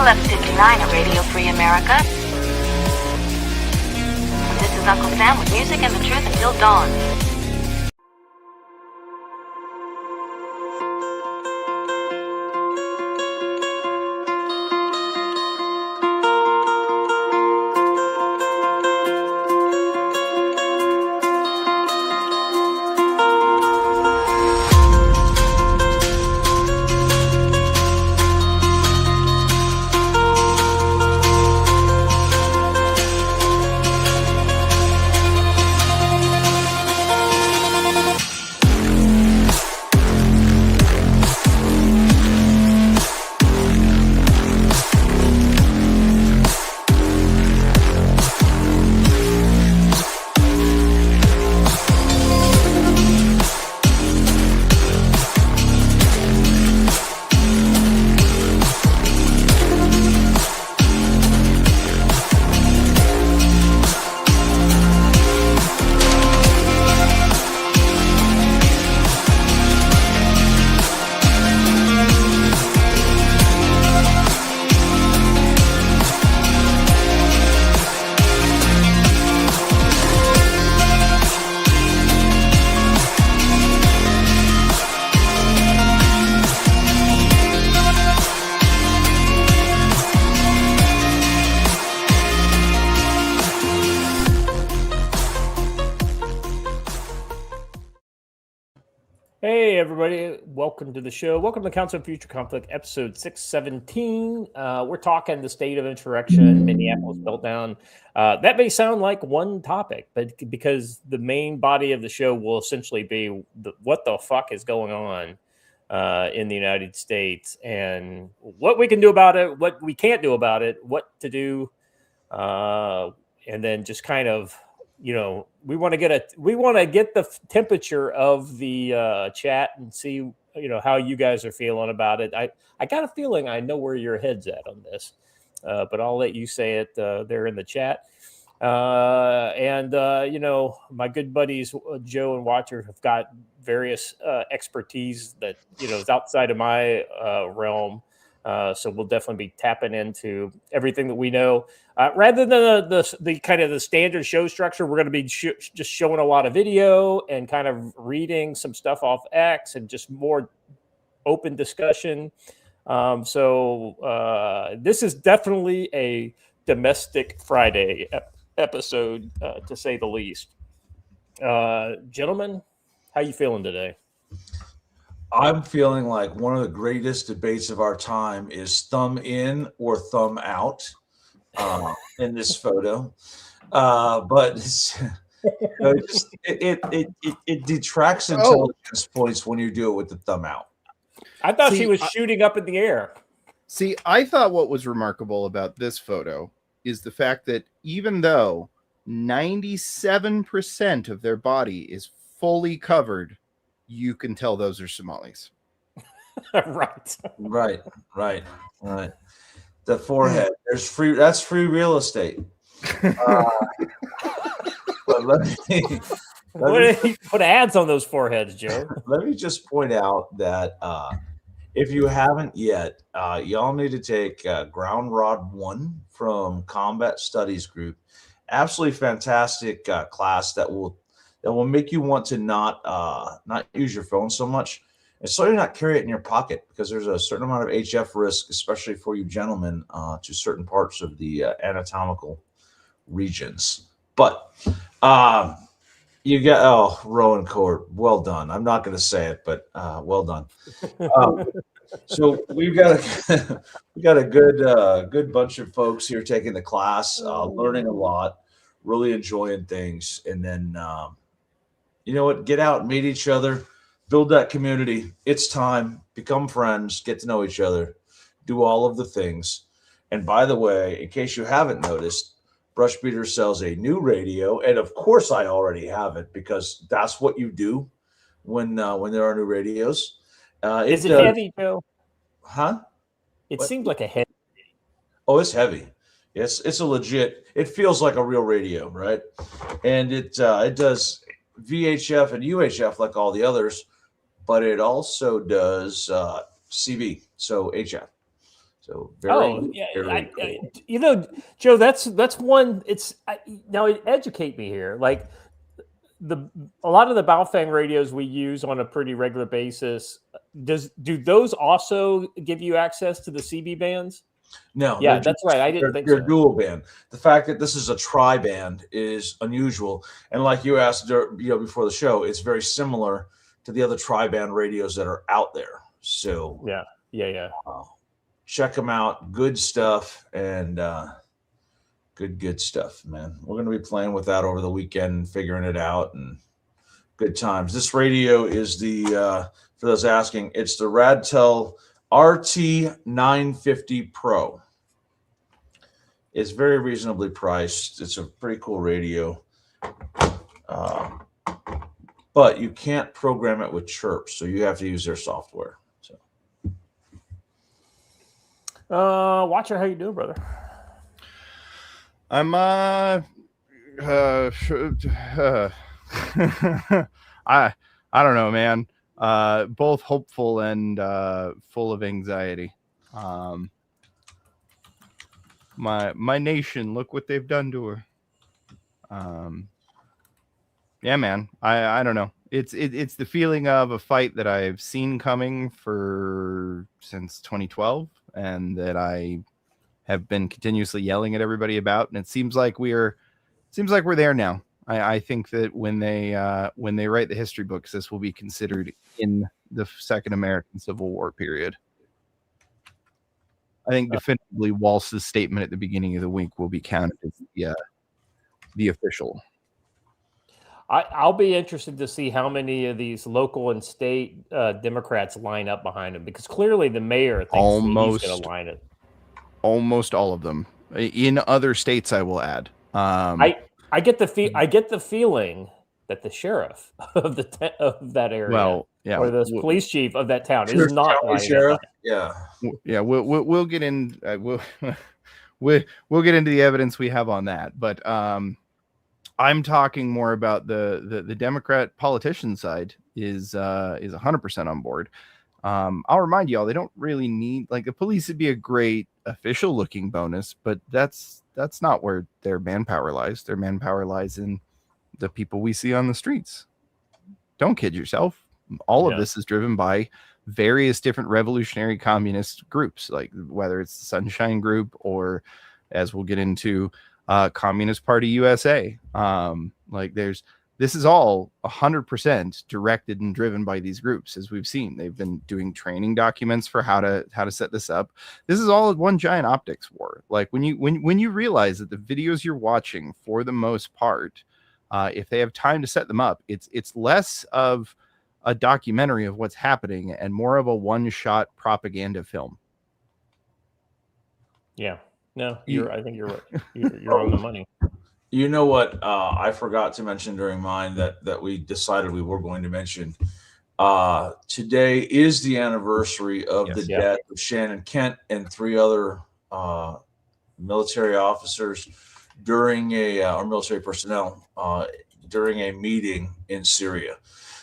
McCullough 59 at Radio Free America. This is Uncle Sam with music and the truth until dawn. Hey, everybody. Welcome to the show. Welcome to Council of Future Conflict, episode 617. We're talking the state of insurrection, Minneapolis Meltdown. That may sound like one topic, but because the main body of the show will essentially be what the fuck is going on in the United States and what we can do about it, what we can't do about it, what to do, and then just kind of, you know, we want to get the temperature of the chat and see, you know, how you guys are feeling about it. I got a feeling I know where your head's at on this, but I'll let you say it there in the chat. You know, my good buddies Joe and Watcher have got various expertise that, you know, is outside of my realm. So we'll definitely be tapping into everything that we know. Rather than the kind of the standard show structure, we're going to be just showing a lot of video and kind of reading some stuff off X and just more open discussion. So this is definitely a domestic Friday episode, to say the least. Gentlemen, how you feeling today? I'm feeling like one of the greatest debates of our time is thumb in or thumb out in this photo. But it's, you know, it detracts intelligence points when you do it with the thumb out. I thought she was shooting up in the air. See, I thought what was remarkable about this photo is the fact that even though 97% of their body is fully covered, you can tell those are Somalis. Right. The forehead. That's free real estate. But let me put ads on those foreheads, Joe. Let me just point out that if you haven't yet, y'all need to take Ground Rod 1 from Combat Studies Group. Absolutely fantastic class that will make you want to not use your phone so much, and so you're not carry it in your pocket, because there's a certain amount of HF risk, especially for you gentlemen, to certain parts of the anatomical regions. But you got Rowan Court, well done. I'm not going to say it, but well done. So we got a good bunch of folks here taking the class, learning a lot, really enjoying things, and then you know what? Get out, meet each other, build that community. It's time. Become friends, get to know each other, do all of the things. And by the way, in case you haven't noticed, Brushbeater sells a new radio, and of course I already have it, because that's what you do when there are new radios. Is it heavy, Joe? Huh? It seems like a heavy. Oh, it's heavy. Yes, it's a legit. It feels like a real radio, right? And it does VHF and UHF like all the others, but it also does CV, so HF. So very cool. Joe, that's one. Now educate me here. Like a lot of the Baofeng radios we use on a pretty regular basis. Do those also give you access to the CB bands? No, yeah, that's right. I didn't think so. They're dual band. The fact that this is a tri-band is unusual, and like you asked, before the show, it's very similar to the other tri-band radios that are out there. So yeah. Check them out. Good stuff, and good stuff, man. We're going to be playing with that over the weekend, figuring it out, and good times. This radio is for those asking, it's the Radtel RT950 Pro. It's very reasonably priced. It's a pretty cool radio. But you can't program it with chirps, so you have to use their software. So, Watcher, how you doing, brother? I'm I don't know, man. Both hopeful and full of anxiety. My nation, look what they've done to her. Yeah, man. I don't know. It's the feeling of a fight that I've seen coming since 2012, and that I have been continuously yelling at everybody about. And it seems like we're there now. I think that when they write the history books, this will be considered in the Second American Civil War period. I think definitively Walsh's statement at the beginning of the week will be counted as the official. I'll be interested to see how many of these local and state Democrats line up behind him, because clearly the mayor thinks he's going to line it. Almost all of them. In other states, I will add. I get the feeling that the sheriff of that area, or the police chief of that town, is not lining up. Yeah. We'll get in. We'll get into the evidence we have on that, but I'm talking more about the Democrat politician side is 100% on board. I'll remind y'all, they don't really need, like, the police would be a great official looking bonus, but that's not where their manpower lies. Their manpower lies in the people we see on the streets. Don't kid yourself. All of this is driven by various different revolutionary communist groups, like whether it's the Sunshine Group or, as we'll get into, Communist Party USA. This is all 100% directed and driven by these groups. As we've seen, they've been doing training documents for how to set this up. This is all one giant optics war. Like when you realize that the videos you're watching, for the most part, if they have time to set them up, it's less of a documentary of what's happening and more of a one-shot propaganda film. Yeah. No, I think you're right. You're on the money. You know what? I forgot to mention during mine that we decided we were going to mention. Today is the anniversary of the death of Shannon Kent and 3 other military officers or military personnel during a meeting in Syria.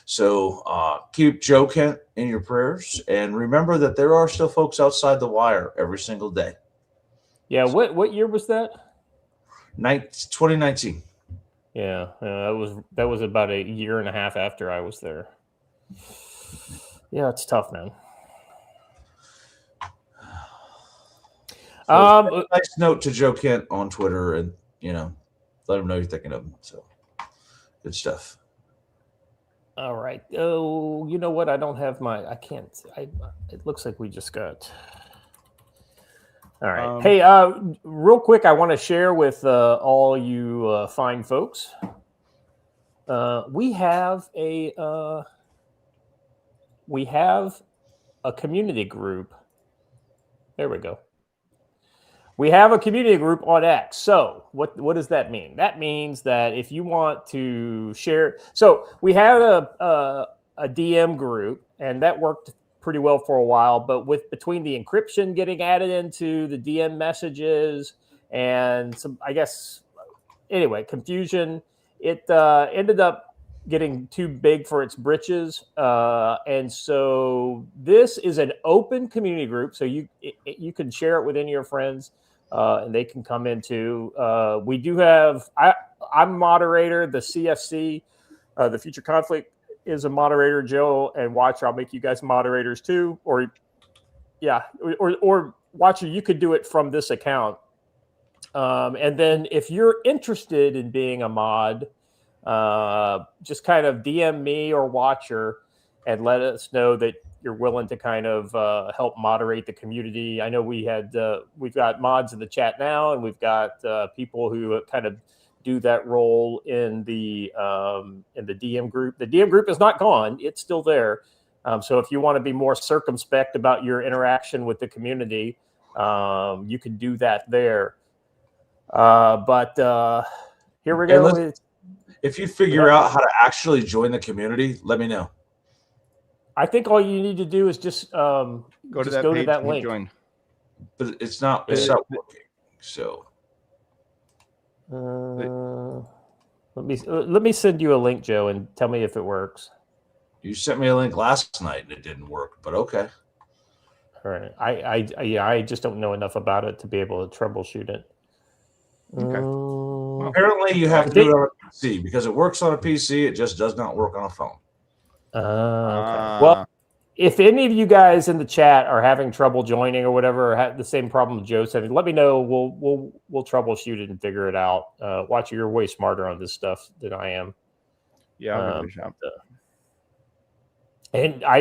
So keep Joe Kent in your prayers, and remember that there are still folks outside the wire every single day. Yeah, what year was that? 2019. Yeah, that was about a year and a half after I was there. Yeah, it's tough, man. Nice note to Joe Kent on Twitter, and let him know you're thinking of him. So good stuff. All right. Oh, you know what? I don't have I can't. It looks like we just got. All right. Hey, real quick, I want to share with all you fine folks. We have a community group. There we go. We have a community group on X. So what does that mean? That means that if you want to share, so we had a DM group, and that worked pretty well for a while, but between the encryption getting added into the DM messages and some, I guess, anyway, confusion, it ended up getting too big for its britches, and so this is an open community group. So you can share it with any of your friends, and they can come into. We do have I'm moderator. The CFC, the Future Conflict, is a moderator. Joe and Watcher, I'll make you guys moderators too, or Watcher, you could do it from this account. And then if you're interested in being a mod, just kind of DM me or Watcher and let us know that you're willing to kind of help moderate the community. I know we've got mods in the chat now, and we've got people who kind of do that role in the DM group. The DM group is not gone; it's still there. So if you want to be more circumspect about your interaction with the community, you can do that there. But here we go. If you figure out how to actually join the community, let me know. I think all you need to do is just go to that link. Join. But it's not working. So let me send you a link, Joe, and tell me if it works. You sent me a link last night and it didn't work, but okay. All right. I just don't know enough about it to be able to troubleshoot it. Okay. Apparently, you have to do it on a PC because it works on a PC. It just does not work on a phone. Okay. Well, if any of you guys in the chat are having trouble joining or whatever, or have the same problem Joe said, let me know. We'll troubleshoot it and figure it out. Watch, you're way smarter on this stuff than I am. Yeah.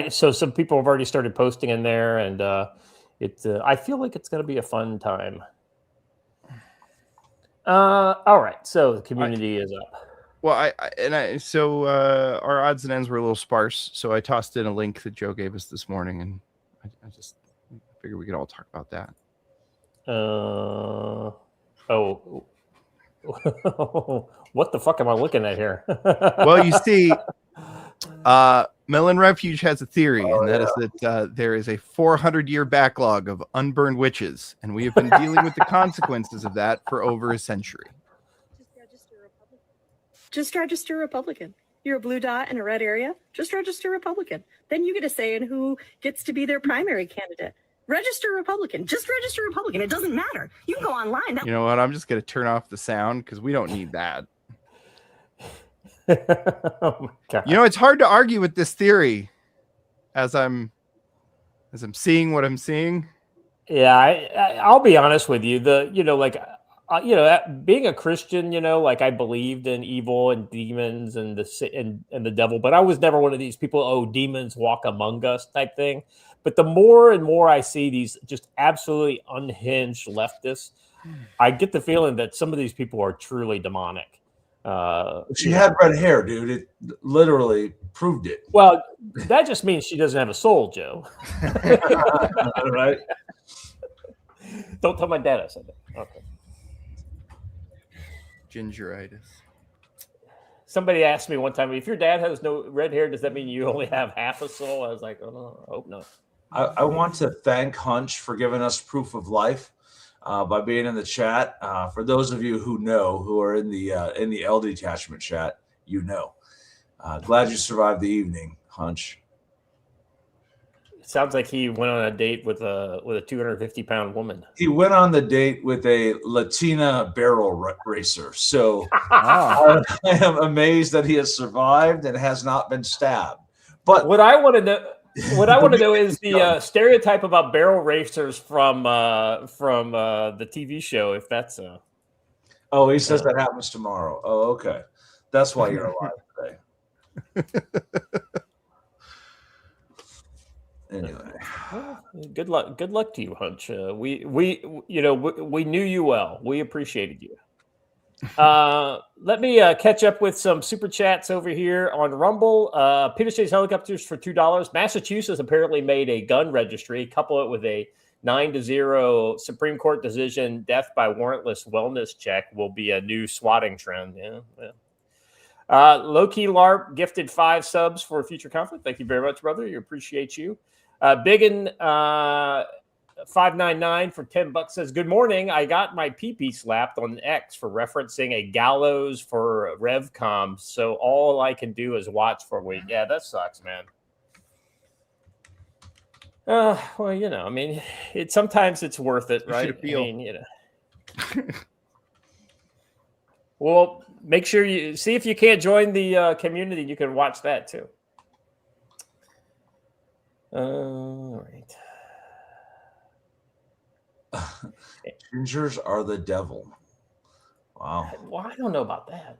So some people have already started posting in there, and I feel like it's going to be a fun time. All right, so the community is up. Well, so our odds and ends were a little sparse, so I tossed in a link that Joe gave us this morning, and I just figured we could all talk about that. What the fuck am I looking at here? Well, you see, Melon Refuge has a theory, and that is that there is a 400-year backlog of unburned witches, and we have been dealing with the consequences of that for over a century. Just register Republican. You're a blue dot in a red area. Just register Republican. Then you get a say in who gets to be their primary candidate. Register Republican. Just register Republican. It doesn't matter. You can go online. You know what? I'm just going to turn off the sound because we don't need that. Oh my God. You know, it's hard to argue with this theory as I'm seeing what I'm seeing. Yeah, I'll be honest with you. Being a Christian, I believed in evil and demons and the devil, but I was never one of these people, demons walk among us type thing. But the more and more I see these just absolutely unhinged leftists, I get the feeling that some of these people are truly demonic. She had red hair, dude. It literally proved it. Well, that just means she doesn't have a soul, Joe. Right? Don't tell my dad I said that. Okay. Gingeritis. Somebody asked me one time, if your dad has no red hair, does that mean you only have half a soul? I was like, oh, I hope not. I want to thank Hunch for giving us proof of life by being in the chat. For those of you who are in the L detachment chat, glad you survived the evening, Hunch. It sounds like he went on a date with a 250-pound woman. He went on the date with a Latina barrel racer. So I am amazed that he has survived and has not been stabbed. But what I want to know is the stereotype about barrel racers from the TV show. If that's he says that happens tomorrow. Oh, okay, that's why you're alive today. Anyway, good luck to you, Hunch. We knew you well. We appreciated you. Let me catch up with some super chats over here on Rumble. Peter Chase Helicopters for $2. Massachusetts apparently made a gun registry. Couple it with a 9-0 Supreme Court decision. Death by warrantless wellness check will be a new swatting trend. Yeah. Low-key LARP gifted 5 subs for Future Conflict. Thank you very much, brother. You appreciate you. Biggin 599 for $10 says, "Good morning. I got my pee-pee slapped on X for referencing a gallows for RevCom. So all I can do is watch for a week." Yeah, that sucks, man. Well, you know, I mean, sometimes it's worth it, right? I mean, you know. Well, make sure you see if you can't join the community. You can watch that too. All right. Gingers are the devil. Wow. Well, I don't know about that.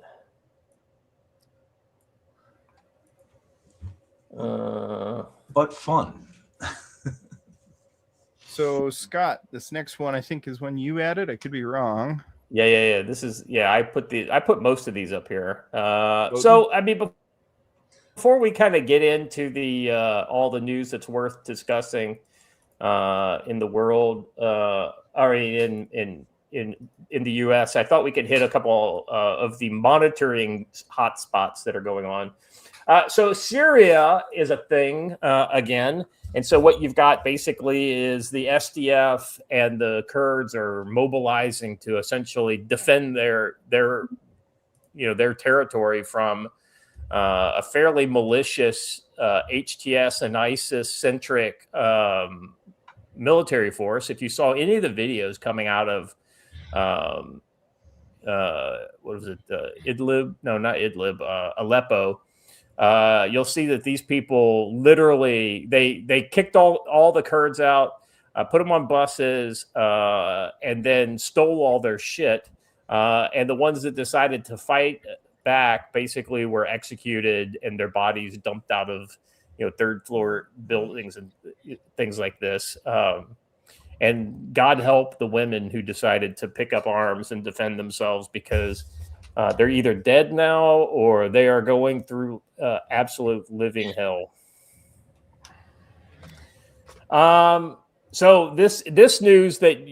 But fun. So, Scott, this next one I think is one you added. I could be wrong. Yeah. This is I put most of these up here. So I mean, before we kind of get into the all the news that's worth discussing in the world, or in the U.S., I thought we could hit a couple of the monitoring hotspots that are going on. So Syria is a thing again. And so what you've got basically is the SDF and the Kurds are mobilizing to essentially defend their territory from a fairly malicious HTS and ISIS-centric military force. If you saw any of the videos coming out of what was it? Idlib? No, not Idlib. Aleppo. You'll see that these people literally they kicked all the Kurds out, put them on buses, and then stole all their shit. And the ones that decided to fight back basically were executed and their bodies dumped out of third floor buildings and things like this. And God help the women who decided to pick up arms and defend themselves, because they're either dead now or they are going through absolute living hell. So this news that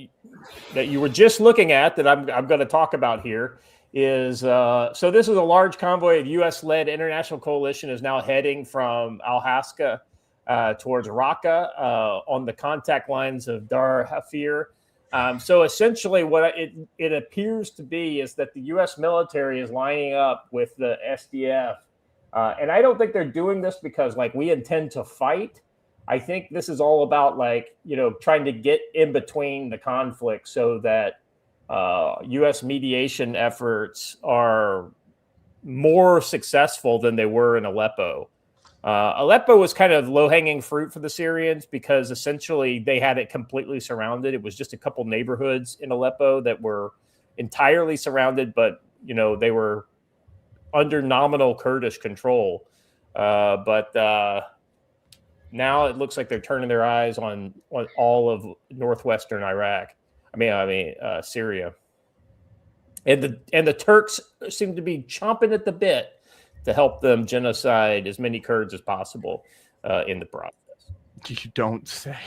you were just looking at that I'm going to talk about here is so this is a large convoy of U.S.-led international coalition is now heading from Al-Haska towards Raqqa on the contact lines of Dar Hafir. So essentially what it appears to be is that the U.S. military is lining up with the SDF. And I don't think they're doing this because we intend to fight. I think this is all about trying to get in between the conflict so that U.S. mediation efforts are more successful than they were in Aleppo. Aleppo was kind of low-hanging fruit for the Syrians because essentially they had it completely surrounded. It was just a couple neighborhoods in Aleppo that were entirely surrounded, but they were under nominal Kurdish control. But now it looks like they're turning their eyes on all of northwestern Iraq. Syria, and the Turks seem to be chomping at the bit to help them genocide as many Kurds as possible in the process. You don't say.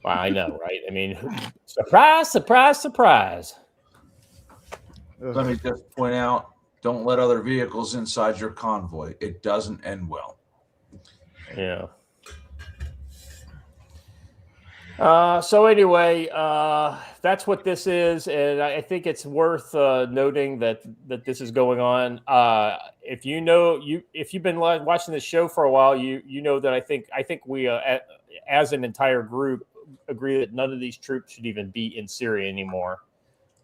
Well, I know, right? I mean, surprise, surprise, surprise. Let me just point out, don't let other vehicles inside your convoy. It doesn't end well. Yeah. So anyway, that's what this is, and I think it's worth noting that this is going on. If you've been watching this show for a while, you know that I think we as an entire group agree that none of these troops should even be in Syria anymore.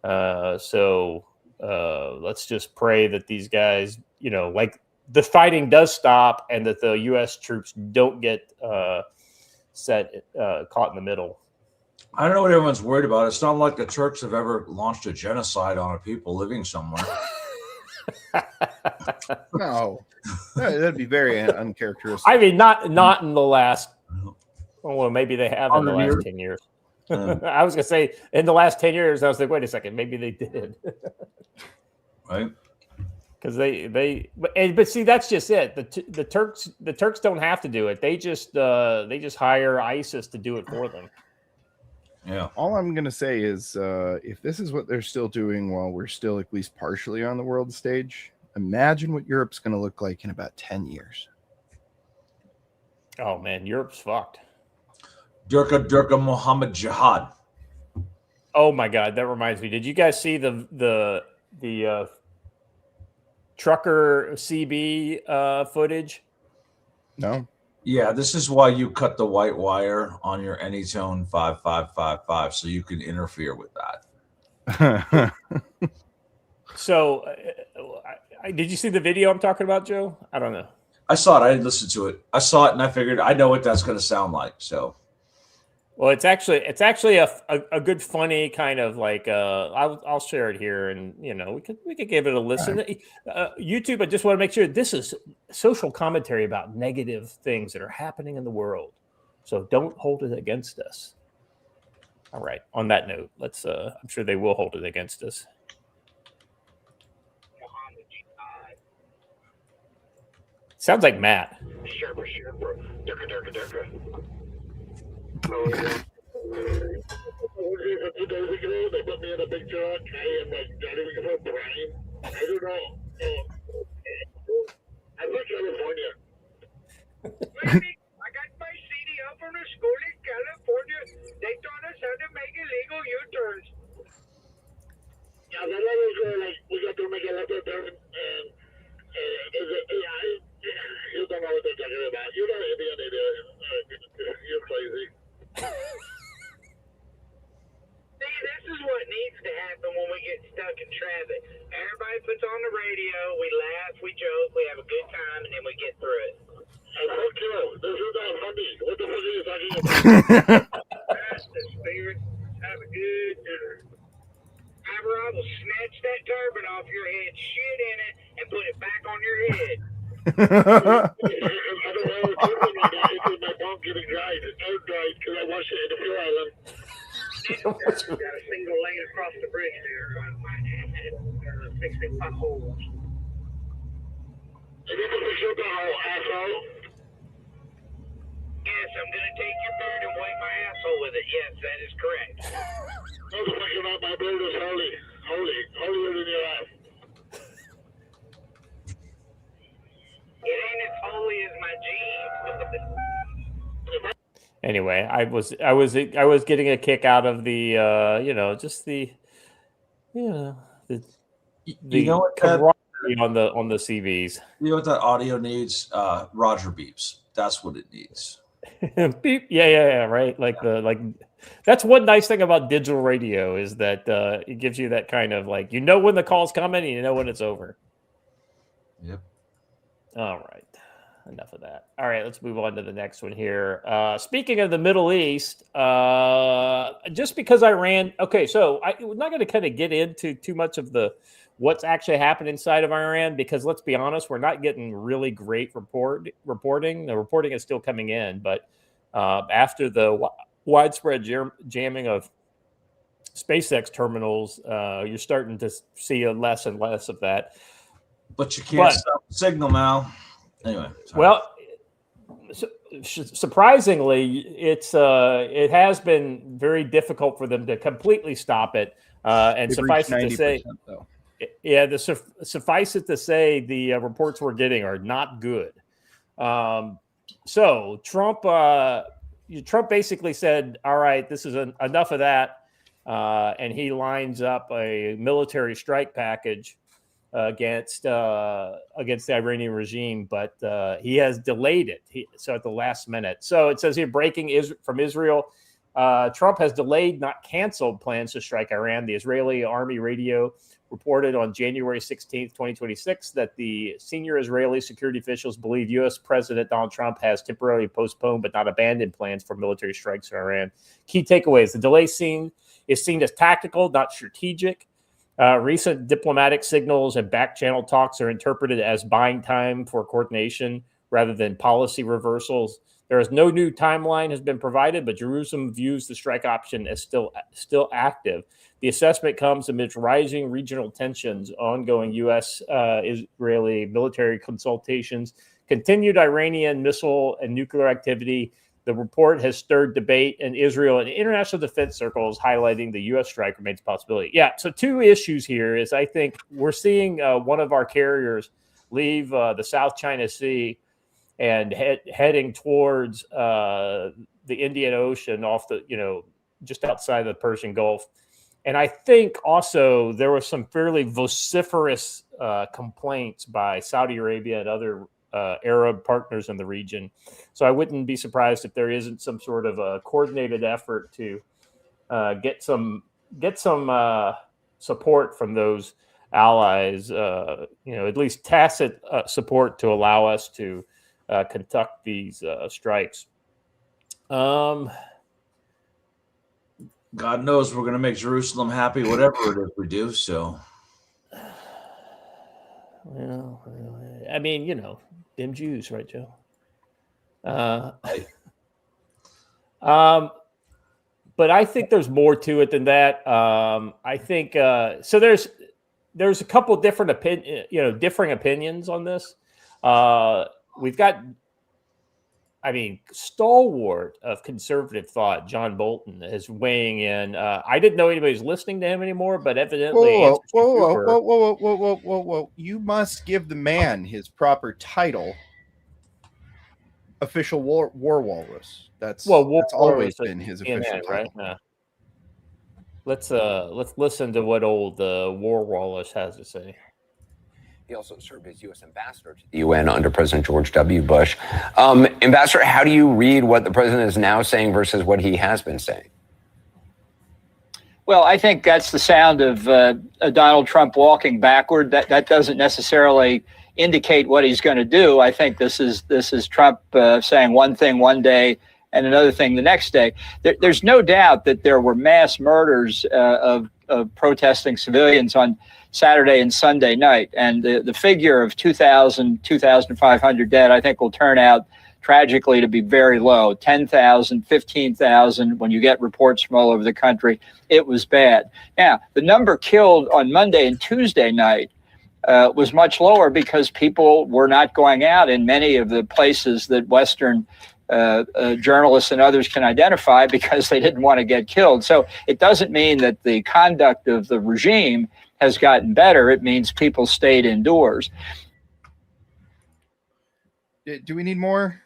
So let's just pray that these guys, the fighting does stop and that the U.S. troops don't get caught in the middle. I don't know what everyone's worried about. It's not like the Turks have ever launched a genocide on a people living somewhere. No, that'd be very uncharacteristic. I mean, not in the last. Well, maybe they have in the last 10 years. I was gonna say in the last 10 years. I was like, wait a second, maybe they did. Right. Because but see, that's just it. The Turks don't have to do it. They just hire ISIS to do it for them. Yeah. All I'm gonna say is, if this is what they're still doing while we're still at least partially on the world stage, imagine what Europe's gonna look like in about 10 years. Oh man, Europe's fucked. Durka Muhammad Jihad. Oh my God, that reminds me. Did you guys see the trucker CB footage? No. Yeah, this is why you cut the white wire on your Anytone 5555 so you can interfere with that. So, did you see the video I'm talking about, Joe? I don't know. I saw it. I didn't listen to it. I saw it and I figured I know what that's going to sound like. So, well, it's actually a good funny kind of like I'll share it here, and we could give it a listen. Right. YouTube, I just want to make sure this is social commentary about negative things that are happening in the world, so don't hold it against us. All right. On that note, let's. I'm sure they will hold it against us. Sounds like Matt. Sure. Durka. Oh, yeah. 2 days ago, they put me in a big truck. I am like not even going to Brian. I don't know. I'm from California. I got my CDL from a school in California. They taught us how to make illegal U-turns. Yeah, then I was like, we got to make a left turn, and you don't know what they're talking about. You're not an idiot. You're crazy. See, this is what needs to happen when we get stuck in traffic. Everybody puts on the radio, we laugh, we joke, we have a good time, and then we get through it. Hey, fuck you. This is not funny. What the fuck are you talking about? That's the spirit. Have a good dinner. I will snatch that turban off your head, shit in it, and put it back on your head. I don't know what's happening right now. It's in my phone getting dried. It's air dried because I wash it in the fuel island. Got a single lane across the bridge there on my head. Fixing potholes. I get to fix your pothole, asshole. Yes, I'm going to take your beard and wipe my asshole with it. Yes, that is correct. Motherfucker, not my beard is holy. Holier than your ass. It ain't as holy as my jeans. Anyway, I was getting a kick out of the just the camaraderie on the CVs. You know what that audio needs? Roger beeps. That's what it needs. Beep. Yeah. Right. That's one nice thing about digital radio is that it gives you that kind of like when the call's coming and you know when it's over. Yep. All right. Enough of that. All right, let's move on to the next one here. Speaking of the Middle East, just because Iran. Okay, so we're not going to kind of get into too much of what's actually happened inside of Iran because let's be honest, we're not getting really great reporting. The reporting is still coming in, but after the widespread jamming of SpaceX terminals, you're starting to see less and less of that. But you can't stop the signal now. Anyway, sorry. Well, surprisingly, it has been very difficult for them to completely stop it. And suffice it to say, suffice it to say, the reports we're getting are not good. So Trump basically said, "All right, this is enough of that," and he lines up a military strike package against the Iranian regime, but he has delayed it. So at the last minute. So it says here, breaking from Israel, Trump has delayed, not canceled, plans to strike Iran. The Israeli Army radio reported on January 16th, 2026, that the senior Israeli security officials believe U.S. President Donald Trump has temporarily postponed but not abandoned plans for military strikes in Iran. Key takeaways: the delay is seen as tactical, not strategic. Recent diplomatic signals and back-channel talks are interpreted as buying time for coordination rather than policy reversals. There is no new timeline has been provided, but Jerusalem views the strike option as still active. The assessment comes amidst rising regional tensions, ongoing U.S.-Israeli military consultations, continued Iranian missile and nuclear activity. The report has stirred debate in Israel and international defense circles, highlighting the U.S. strike remains a possibility. Yeah, so two issues here is I think we're seeing one of our carriers leave the South China Sea and heading towards Indian Ocean off the, just outside the Persian Gulf. And I think also there was some fairly vociferous complaints by Saudi Arabia and other Arab partners in the region. So I wouldn't be surprised if there isn't some sort of a coordinated effort to get some support from those allies, at least tacit support to allow us to conduct these strikes. God knows we're going to make Jerusalem happy, whatever it is we do. So, well, I mean, them Jews, right, Joe? But I think there's more to it than that. I think so. There's a couple different differing opinions on this. We've got, stalwart of conservative thought, John Bolton, is weighing in. I didn't know anybody was listening to him anymore, but evidently, whoa! You must give the man his proper title. Official war walrus. That's always been his official title. Right? Let's listen to what old war walrus has to say. He also served as U.S. ambassador to the UN under President George W. Bush. Ambassador, how do you read what the president is now saying versus what he has been saying? Well, I think that's the sound of Donald Trump walking backward. That doesn't necessarily indicate what he's going to do. I think this is Trump saying one thing one day and another thing the next day. There's no doubt that there were mass murders of protesting civilians on Saturday and Sunday night. And the figure of 2,500 dead, I think, will turn out tragically to be very low. 10,000, 15,000, when you get reports from all over the country, it was bad. Now, the number killed on Monday and Tuesday night was much lower because people were not going out in many of the places that Western journalists and others can identify because they didn't want to get killed. So it doesn't mean that the conduct of the regime has gotten better. It means people stayed indoors. Do we need more?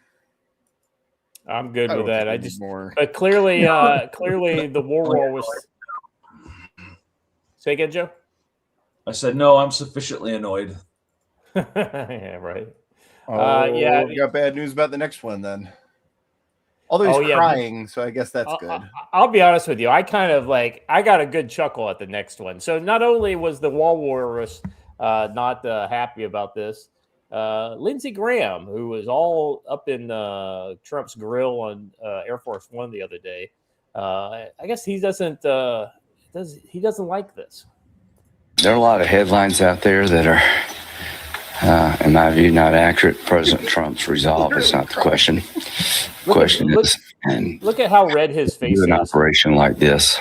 I'm good with that. I just more. But clearly the war was. Say again, Joe? I said, no, I'm sufficiently annoyed. Yeah, right. We got bad news about the next one then. Although he's crying, so I guess that's good. I'll be honest with you. I kind of I got a good chuckle at the next one. So not only was the wall walrus not happy about this, Lindsey Graham, who was all up in Trump's grill on Air Force One the other day, I guess he doesn't like this. There are a lot of headlines out there that are, in my view, not accurate. President Trump's resolve is not the question. The question is, and look at how red his face is. An operation like this,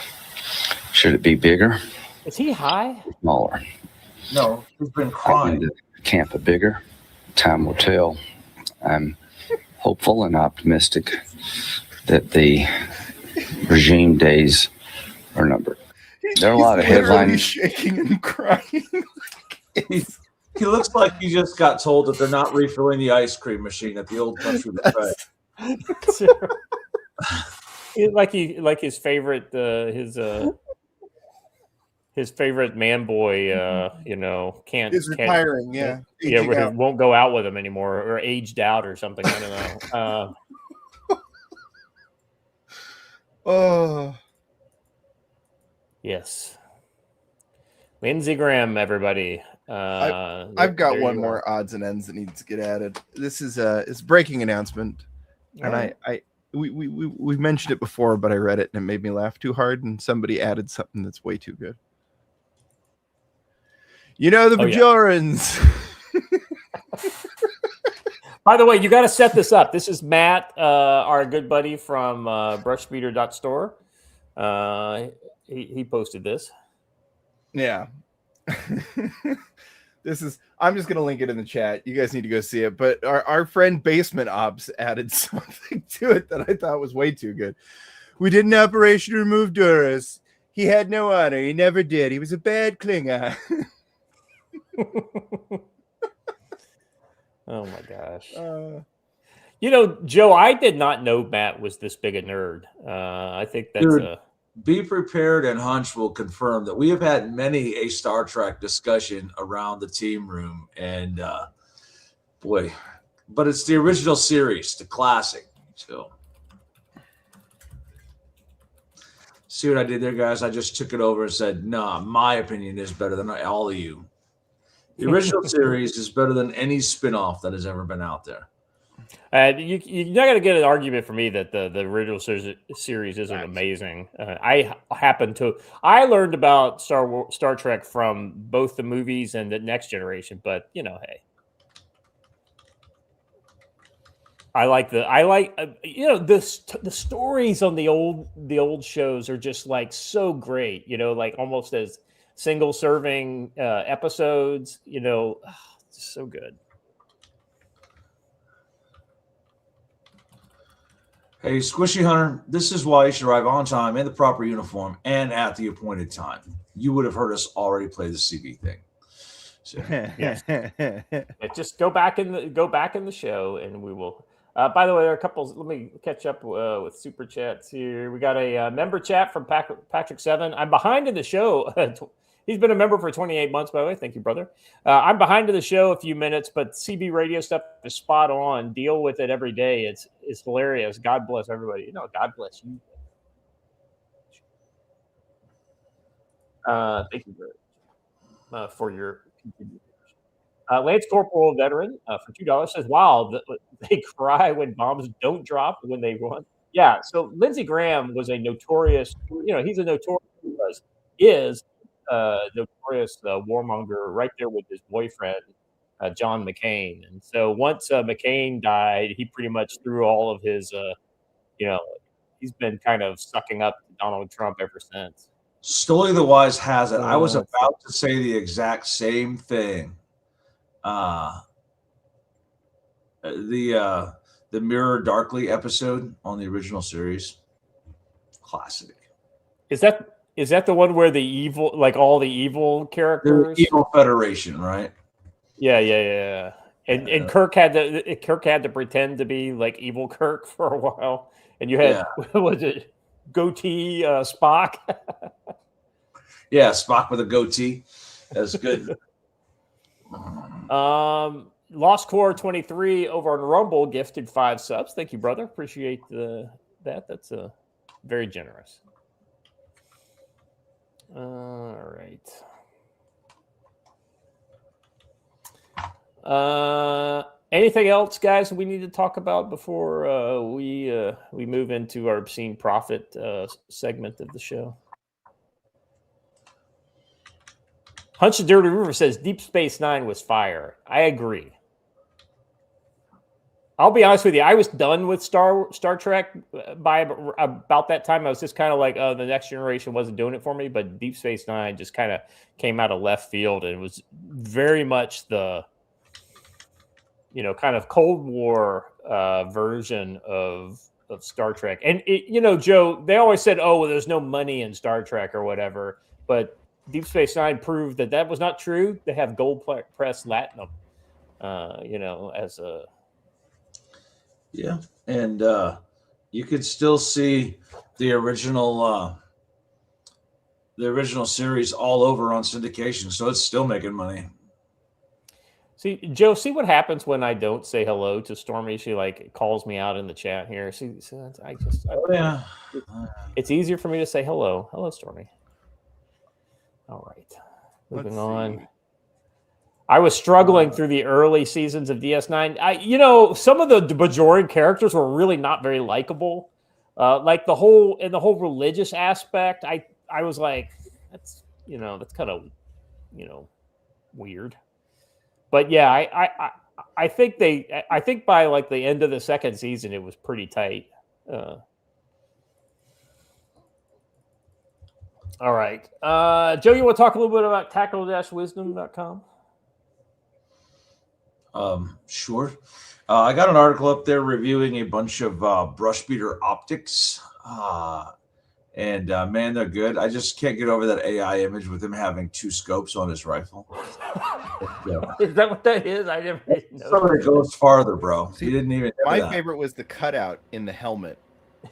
should it be bigger? Is he high? Smaller? No, he's been crying. Can't be bigger. Time will tell. I'm hopeful and optimistic that the regime days are numbered. There are a lot of headlines. Shaking and crying. He looks like he just got told that they're not refilling the ice cream machine at the old country buffet. like his favorite his favorite man boy can't retiring, won't go out with him anymore or aged out or something. I don't know. Yes, Lindsey Graham, everybody. I've got one more odds and ends that needs to get added. This is it's a breaking announcement, and we mentioned it before, but I read it and it made me laugh too hard, and somebody added something that's way too good. The Bajorans. Yeah. By the way, you got to set this up. This is Matt, our good buddy from brushbeater.store. He posted this. Yeah. I'm just going to link it in the chat. You guys need to go see it. But our friend Basement Ops added something to it that I thought was way too good. We did an operation to remove Duras. He had no honor. He never did. He was a bad Klingon. Oh my gosh. You know, Joe, I did not know Matt was this big a nerd. I think that's Dude, be prepared, and Hunch will confirm that we have had many a Star Trek discussion around the team room, and boy, but it's the original series, the classic. So, see what I did there, guys? I just took it over and said, "Nah, my opinion is better than all of you." The original series is better than any spinoff that has ever been out there. you're not going to get an argument for me that the original series isn't amazing. I learned about Star Trek from both the movies and the Next Generation, but you know, hey, the stories on the old shows are just like so great, you know, like almost as single serving episodes, you know, so good. Hey, Squishy Hunter, this is why you should arrive on time in the proper uniform and at the appointed time. You would have heard us already play the CB thing. So, yes. Just go back in the show, and we will. By the way, there are a couple. Let me catch up with super chats here. We got a member chat from Patrick 7. I'm behind in the show. He's been a member for 28 months, by the way. Thank you, brother. I'm behind in the show a few minutes, but CB radio stuff is spot on. Deal with it every day. It's hilarious. God bless everybody. You know, God bless you. Thank you for your continued. Lance Corporal Veteran for $2 says, "Wow, they cry when bombs don't drop when they run." Yeah. So Lindsey Graham was a notorious. You know, he's a notorious warmonger right there with his boyfriend, John McCain. And so once McCain died, he pretty much threw all of his, he's been kind of sucking up to Donald Trump ever since. Stolly the Wise has it. I was about to say the exact same thing. The Mirror Darkly episode on the original series, classic. Is that the one where the evil, like all the evil characters? The Evil Federation, right? Yeah. And Kirk had to pretend to be like evil Kirk for a while, and you had was it goatee Spock? Yeah, Spock with a goatee. That's good. Lost Core 23 over on Rumble gifted 5 subs. Thank you, brother. Appreciate that. That's very generous. All right. Anything else, guys, we need to talk about before we move into our obscene profit segment of the show? Hunch the Dirty River says Deep Space Nine was fire. I agree. I'll be honest with you. I was done with Star Trek by about that time. I was just kind of like, the Next Generation wasn't doing it for me. But Deep Space Nine just kind of came out of left field, and it was very much the, kind of Cold War version of Star Trek. And Joe, they always said, "Oh, well, there's no money in Star Trek or whatever," but Deep Space Nine proved that was not true. They have gold press latinum, as a and you could still see the original series all over on syndication, so it's still making money. See, Joe, see what happens when I don't say hello to Stormy. She calls me out in the chat here. It's easier for me to say hello. Hello, Stormy. All right. Moving on. I was struggling through the early seasons of DS9. Some of the Bajoran characters were really not very likable. Like the whole religious aspect. I was like, that's kind of, weird. But yeah, I think by like the end of the second season, it was pretty tight. All right. Joe, you want to talk a little bit about tackle-wisdom.com? Sure. I got an article up there reviewing a bunch of brush beater optics. And man, they're good. I just can't get over that AI image with him having 2 scopes on his rifle. Is that what that is? I never even know. So it goes farther, bro. See, You didn't even know My that. favorite was the cutout in the helmet,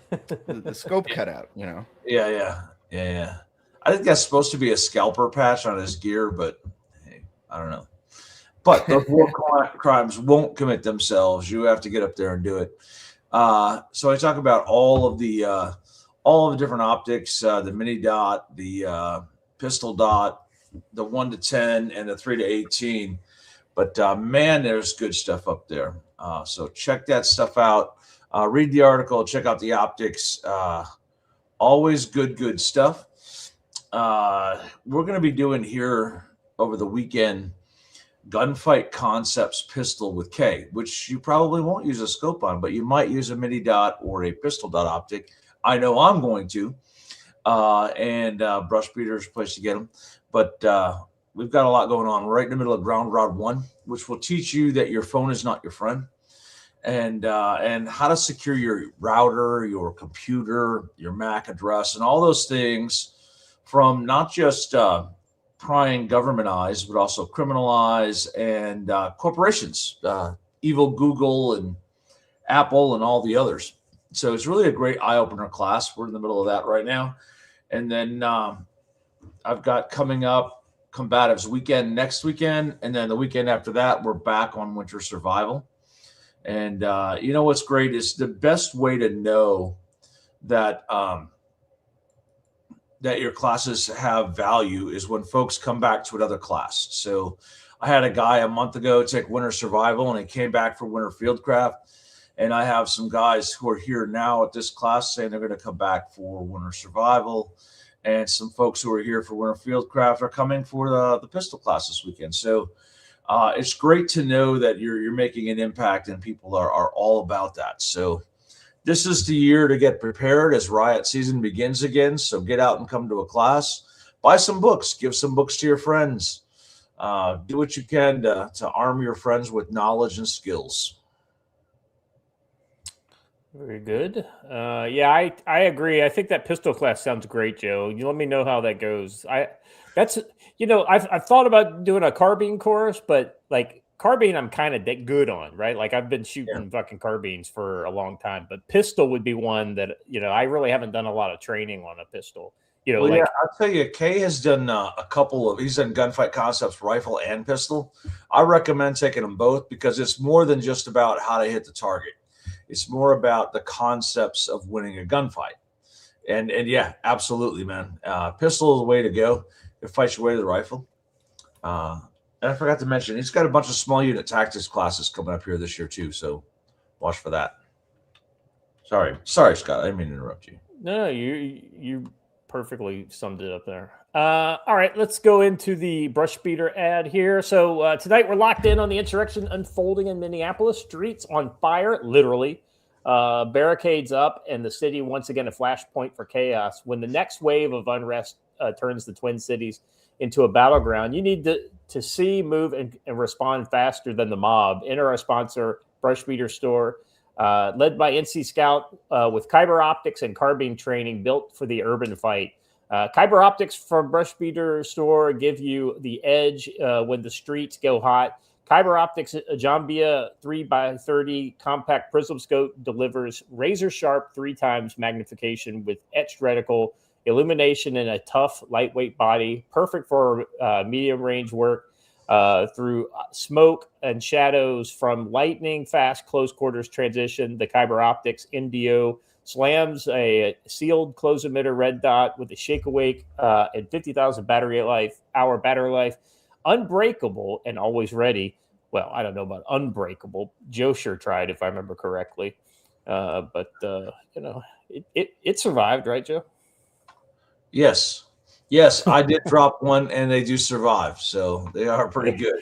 the scope cutout. You know. Yeah. I think that's supposed to be a scalper patch on his gear, but hey, I don't know. But those war crimes won't commit themselves. You have to get up there and do it. So I talk about all of the different optics, the mini dot, the pistol dot, the 1 to 10, and the 3 to 18. But man, there's good stuff up there. So check that stuff out. Read the article. Check out the optics. Always good stuff. We're going to be doing here over the weekend Gunfight Concepts pistol with K, which you probably won't use a scope on, but you might use a mini dot or a pistol dot optic. I know I'm going to. And Brush Beater's a place to get them. But we've got a lot going on right in the middle of Ground Rod 1, which will teach you that your phone is not your friend. And how to secure your router, your computer, your MAC address, and all those things from not just prying government eyes, but also criminal eyes and corporations, evil Google and Apple and all the others. So it's really a great eye-opener class. We're in the middle of that right now. And then I've got coming up Combatives Weekend next weekend. And then the weekend after that, we're back on Winter Survival. And you know what's great is the best way to know that that your classes have value is when folks come back to another class. So I had a guy a month ago take Winter Survival, and he came back for Winter Fieldcraft. And I have some guys who are here now at this class saying they're going to come back for Winter Survival. And some folks who are here for Winter Fieldcraft are coming for the pistol class this weekend. So it's great to know that you're making an impact, and people are all about that. So this is the year to get prepared as riot season begins again. So get out and come to a class, buy some books, give some books to your friends, do what you can to arm your friends with knowledge and skills. Very good. Yeah, I agree. I think that pistol class sounds great, Joe. You let me know how that goes. I've thought about doing a carbine course, but like carbine, I'm kind of good on, right? Like I've been shooting fucking carbines for a long time, but pistol would be one that, I really haven't done a lot of training on a pistol. Well, I'll tell you, Kay has done he's done Gunfight Concepts rifle and pistol. I recommend taking them both because it's more than just about how to hit the target. It's more about the concepts of winning a gunfight. And yeah, absolutely, man. Pistol is the way to go. It fights your way to the rifle. And I forgot to mention, he's got a bunch of small unit tactics classes coming up here this year too. So watch for that. Sorry, Scott. I didn't mean to interrupt you. No, you perfectly summed it up there. All right, let's go into the Brush Beater ad here. So tonight we're locked in on the insurrection unfolding in Minneapolis. Streets on fire, literally. Barricades up, and the city once again a flashpoint for chaos. When the next wave of unrest turns the Twin Cities into a battleground, you need to see, move, and respond faster than the mob. Enter our sponsor, Brush Beater Store, led by NC Scout with Kyber optics and carbine training built for the urban fight. Kyber optics from Brush Beater Store give you the edge when the streets go hot. Kyber optics, a Jambia 3x30 compact prism scope delivers razor sharp 3 times magnification with etched reticle, illumination, and a tough, lightweight body, perfect for medium range work through smoke and shadows from lightning fast close quarters transition. The Kyber optics MDO slams a sealed close emitter red dot with a shake awake and 50,000 battery life, unbreakable and always ready. Well, I don't know about unbreakable. Joe sure tried, if I remember correctly. But it survived, right, Joe? Yes, I did drop one, and they do survive, so they are pretty good.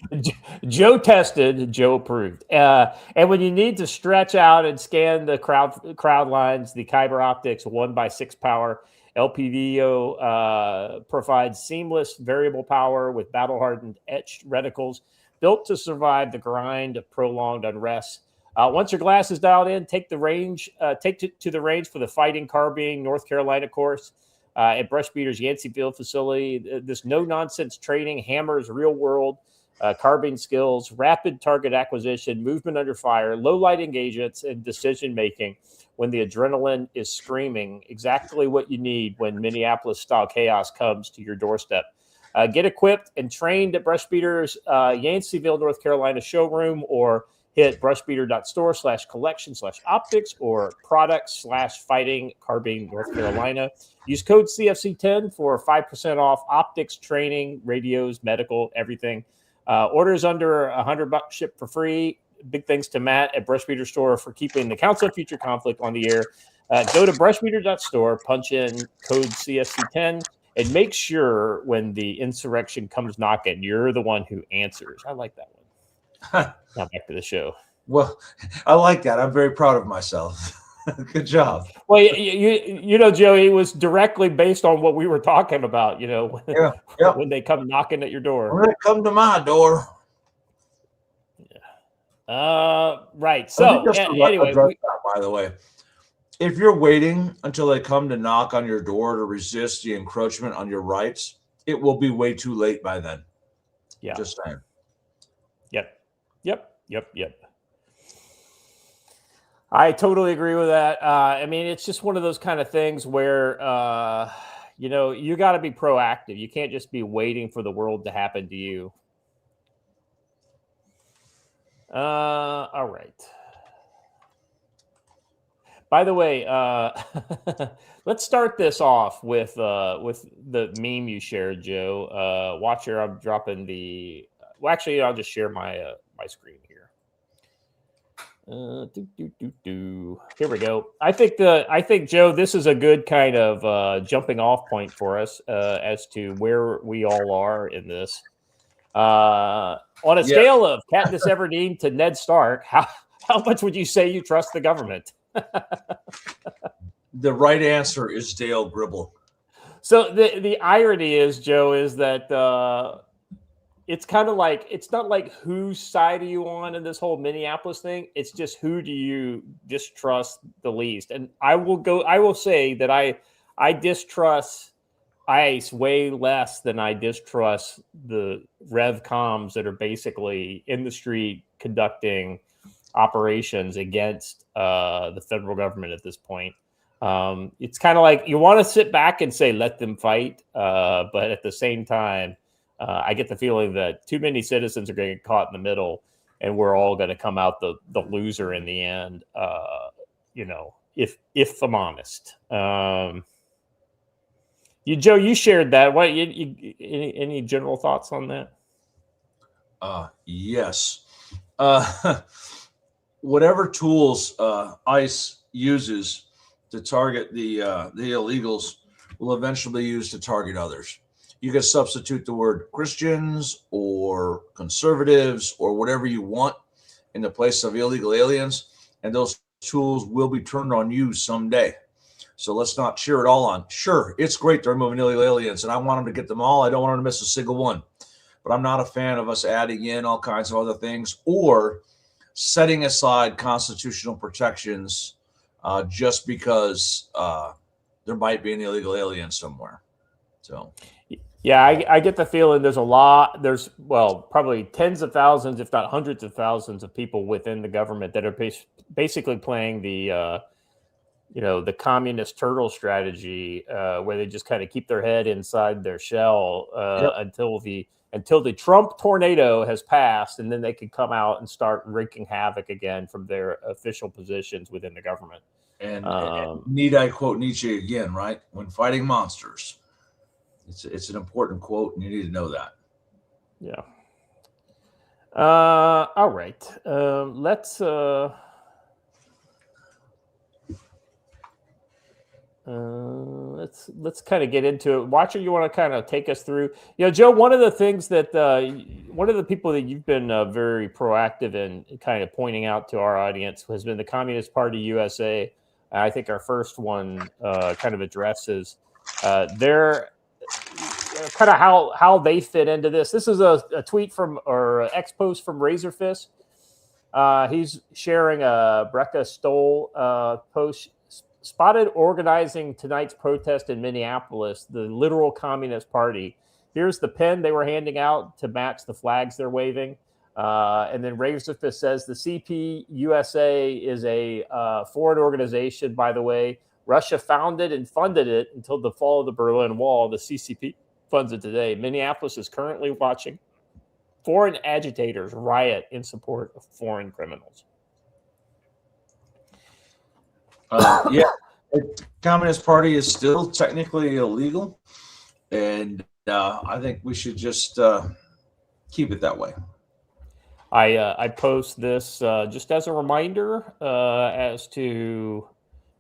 Joe tested, Joe approved. And when you need to stretch out and scan the crowd lines, the Kyber optics 1x6 power LPVO provides seamless variable power with battle-hardened etched reticles built to survive the grind of prolonged unrest. Once your glass is dialed in, take to the range for the Fighting Carbine North Carolina course. at Brush Beater's Yancey Field facility. This no-nonsense training hammers real-world carbine skills, rapid target acquisition, movement under fire, low-light engagements, and decision-making when the adrenaline is screaming, exactly what you need when Minneapolis-style chaos comes to your doorstep. Get equipped and trained at Brush Beater's Yanceyville, North Carolina showroom, or hit brushbeater.store/collection/optics or products/fighting carbine North Carolina. Use code CFC10 for 5% off optics, training, radios, medical, everything. Orders under $100 ship for free. Big thanks to Matt at Brush Beater Store for keeping the Council of Future Conflict on the air. Go to brushbeater.store, punch in code CFC10, and make sure when the insurrection comes knocking, you're the one who answers. I like that one. Now back to the show. Well, I like that. I'm very proud of myself. Good job. Well, you know, Joey, it was directly based on what we were talking about, you know, when they come knocking at your door. When they come to my door. Right. So, anyway. By the way, if you're waiting until they come to knock on your door to resist the encroachment on your rights, it will be way too late by then. Yeah. Just saying. Yep. I totally agree with that. I mean, it's just one of those kind of things where, you know, you got to be proactive. You can't just be waiting for the world to happen to you. All right. By the way, let's start this off with the meme you shared, Joe. Watch here. I'm dropping the. Well, actually, I'll just share my my screen here. Here we go. I think Joe, this is a good kind of jumping off point for us as to where we all are in this. On a scale of Katniss Everdeen to Ned Stark, how much would you say you trust the government? The right answer is Dale Gribble. So the irony is, Joe, is that it's kind of like, it's not like whose side are you on in this whole Minneapolis thing. It's just who do you distrust the least. And I will say that I distrust ICE way less than I distrust the Rev comms that are basically in the street conducting operations against the federal government at this point. It's kind of like you want to sit back and say, let them fight. But at the same time, I get the feeling that too many citizens are going to get caught in the middle and we're all going to come out the loser in the end. You know, if I'm honest. Joe, you shared that. What? Any general thoughts on that? Yes. Whatever tools ICE uses to target the illegals will eventually be used to target others. You can substitute the word Christians or conservatives or whatever you want in the place of illegal aliens, and those tools will be turned on you someday. So let's not cheer it all on. Sure, it's great they're removing illegal aliens, and I want them to get them all. I don't want them to miss a single one. But I'm not a fan of us adding in all kinds of other things or setting aside constitutional protections just because there might be an illegal alien somewhere. So, yeah, I get the feeling there's probably tens of thousands, if not hundreds of thousands of people within the government that are basically playing the the communist turtle strategy, where they just kind of keep their head inside their shell until the Trump tornado has passed, and then they can come out and start wreaking havoc again from their official positions within the government. And need I quote Nietzsche again, right? When fighting monsters. It's an important quote, and you need to know that. Yeah. All right. Let's kind of get into it. Watcher, you want to kind of take us through? Joe, one of the things that one of the people that you've been very proactive in kind of pointing out to our audience has been the Communist Party USA. I think our first one kind of addresses their kind of how they fit into this. This is a tweet from or X post from Razorfist. He's sharing a Brecca Stoll post spotted organizing tonight's protest in Minneapolis, the literal Communist Party. Here's the pen they were handing out to match the flags they're waving. And then Razorfist says the CPUSA is a foreign organization, by the way. Russia founded and funded it until the fall of the Berlin Wall. The CCP funds it today. Minneapolis is currently watching foreign agitators riot in support of foreign criminals. Yeah, the Communist Party is still technically illegal, and I think we should just keep it that way. I post this just as a reminder as to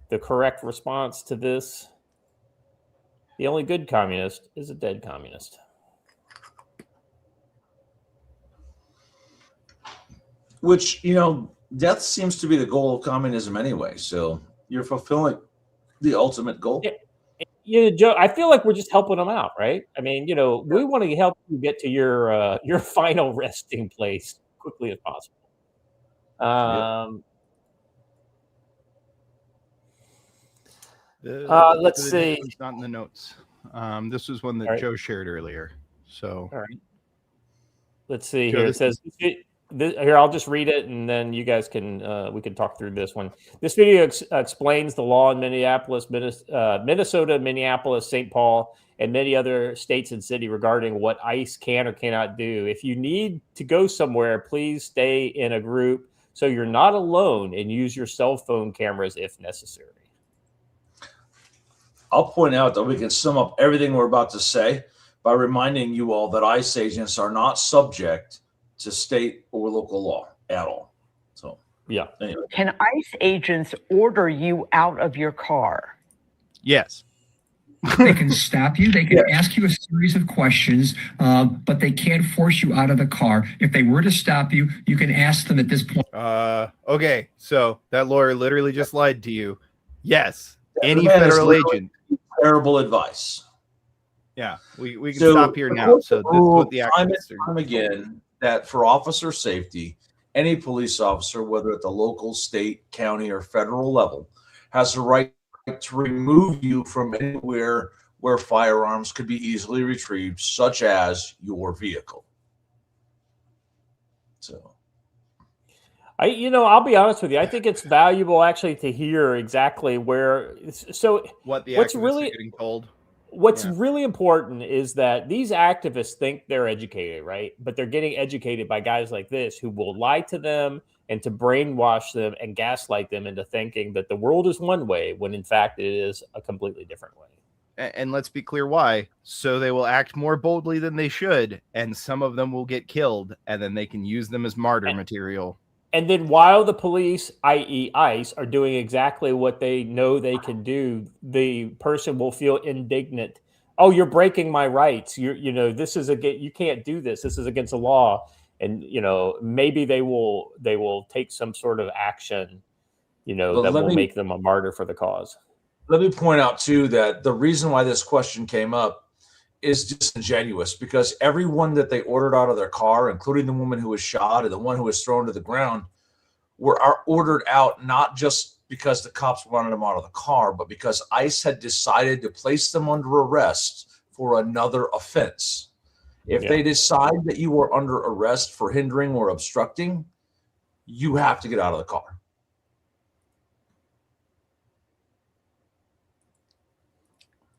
the correct response to this. The only good communist is a dead communist. Which, death seems to be the goal of communism anyway. So you're fulfilling the ultimate goal. Yeah, Joe, I feel like we're just helping them out, right? I mean, we want to help you get to your final resting place quickly as possible. Let's see. It's not in the notes. This was one that Joe shared earlier. So, all right. Let's see Joe, here. It says here. I'll just read it, and then you guys can we can talk through this one. This video explains the law in Minneapolis, Minnesota, Minneapolis, St. Paul, and many other states and cities regarding what ICE can or cannot do. If you need to go somewhere, please stay in a group so you're not alone, and use your cell phone cameras if necessary. I'll point out that we can sum up everything we're about to say by reminding you all that ICE agents are not subject to state or local law at all. So, yeah. Anyway. Can ICE agents order you out of your car? Yes. They can stop you. They can ask you a series of questions, but they can't force you out of the car. If they were to stop you, you can ask them at this point. Okay. So that lawyer literally just lied to you. Yes. Any federal agent. Terrible advice. Yeah. We can stop here now. So this is what the time again, that for officer safety, any police officer, whether at the local, state, county, or federal level, has the right to remove you from anywhere where firearms could be easily retrieved, such as your vehicle. So, I'll be honest with you. I think it's valuable actually to hear exactly where. So what's really are getting told. What's really important is that these activists think they're educated, right? But they're getting educated by guys like this who will lie to them and to brainwash them and gaslight them into thinking that the world is one way when in fact it is a completely different way. And let's be clear why. So they will act more boldly than they should, and some of them will get killed, and then they can use them as martyr material. And then while the police, i.e. ICE, are doing exactly what they know they can do, the person will feel indignant. Oh, you're breaking my rights. This is you can't do this. This is against the law. And, maybe they will take some sort of action, that will make them a martyr for the cause. Let me point out, too, that the reason why this question came up is disingenuous, because everyone that they ordered out of their car, including the woman who was shot and the one who was thrown to the ground, are ordered out not just because the cops wanted them out of the car, but because ICE had decided to place them under arrest for another offense. If they decide that you are under arrest for hindering or obstructing, you have to get out of the car.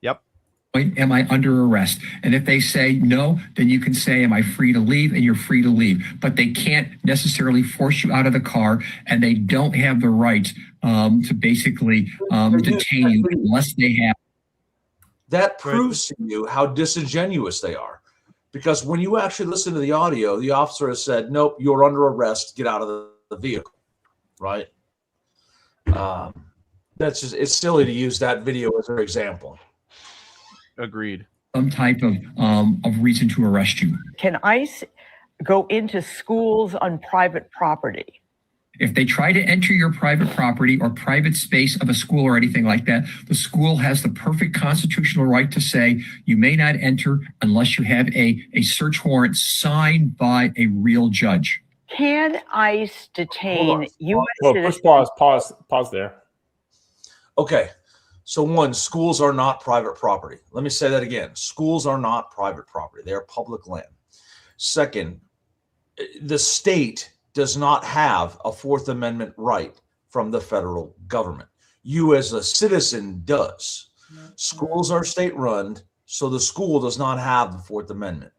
Yep. Am I under arrest? And if they say no, then you can say, am I free to leave? And you're free to leave. But they can't necessarily force you out of the car, and they don't have the right to basically detain you unless they have. That proves to you how disingenuous they are. Because when you actually listen to the audio, the officer has said, nope, you're under arrest. Get out of the vehicle. Right? That's just, it's silly to use that video as an example. Agreed. Some type of reason to arrest you. Can ICE go into schools on private property? If they try to enter your private property or private space of a school or anything like that, the school has the perfect constitutional right to say you may not enter unless you have a search warrant signed by a real judge. Can ICE detain U.S. citizens? Pause there. Okay. So one, schools are not private property. Let me say that again. Schools are not private property. They are public land. Second, the state does not have a Fourth Amendment right from the federal government. You as a citizen does. Schools are state run, so the school does not have the Fourth Amendment.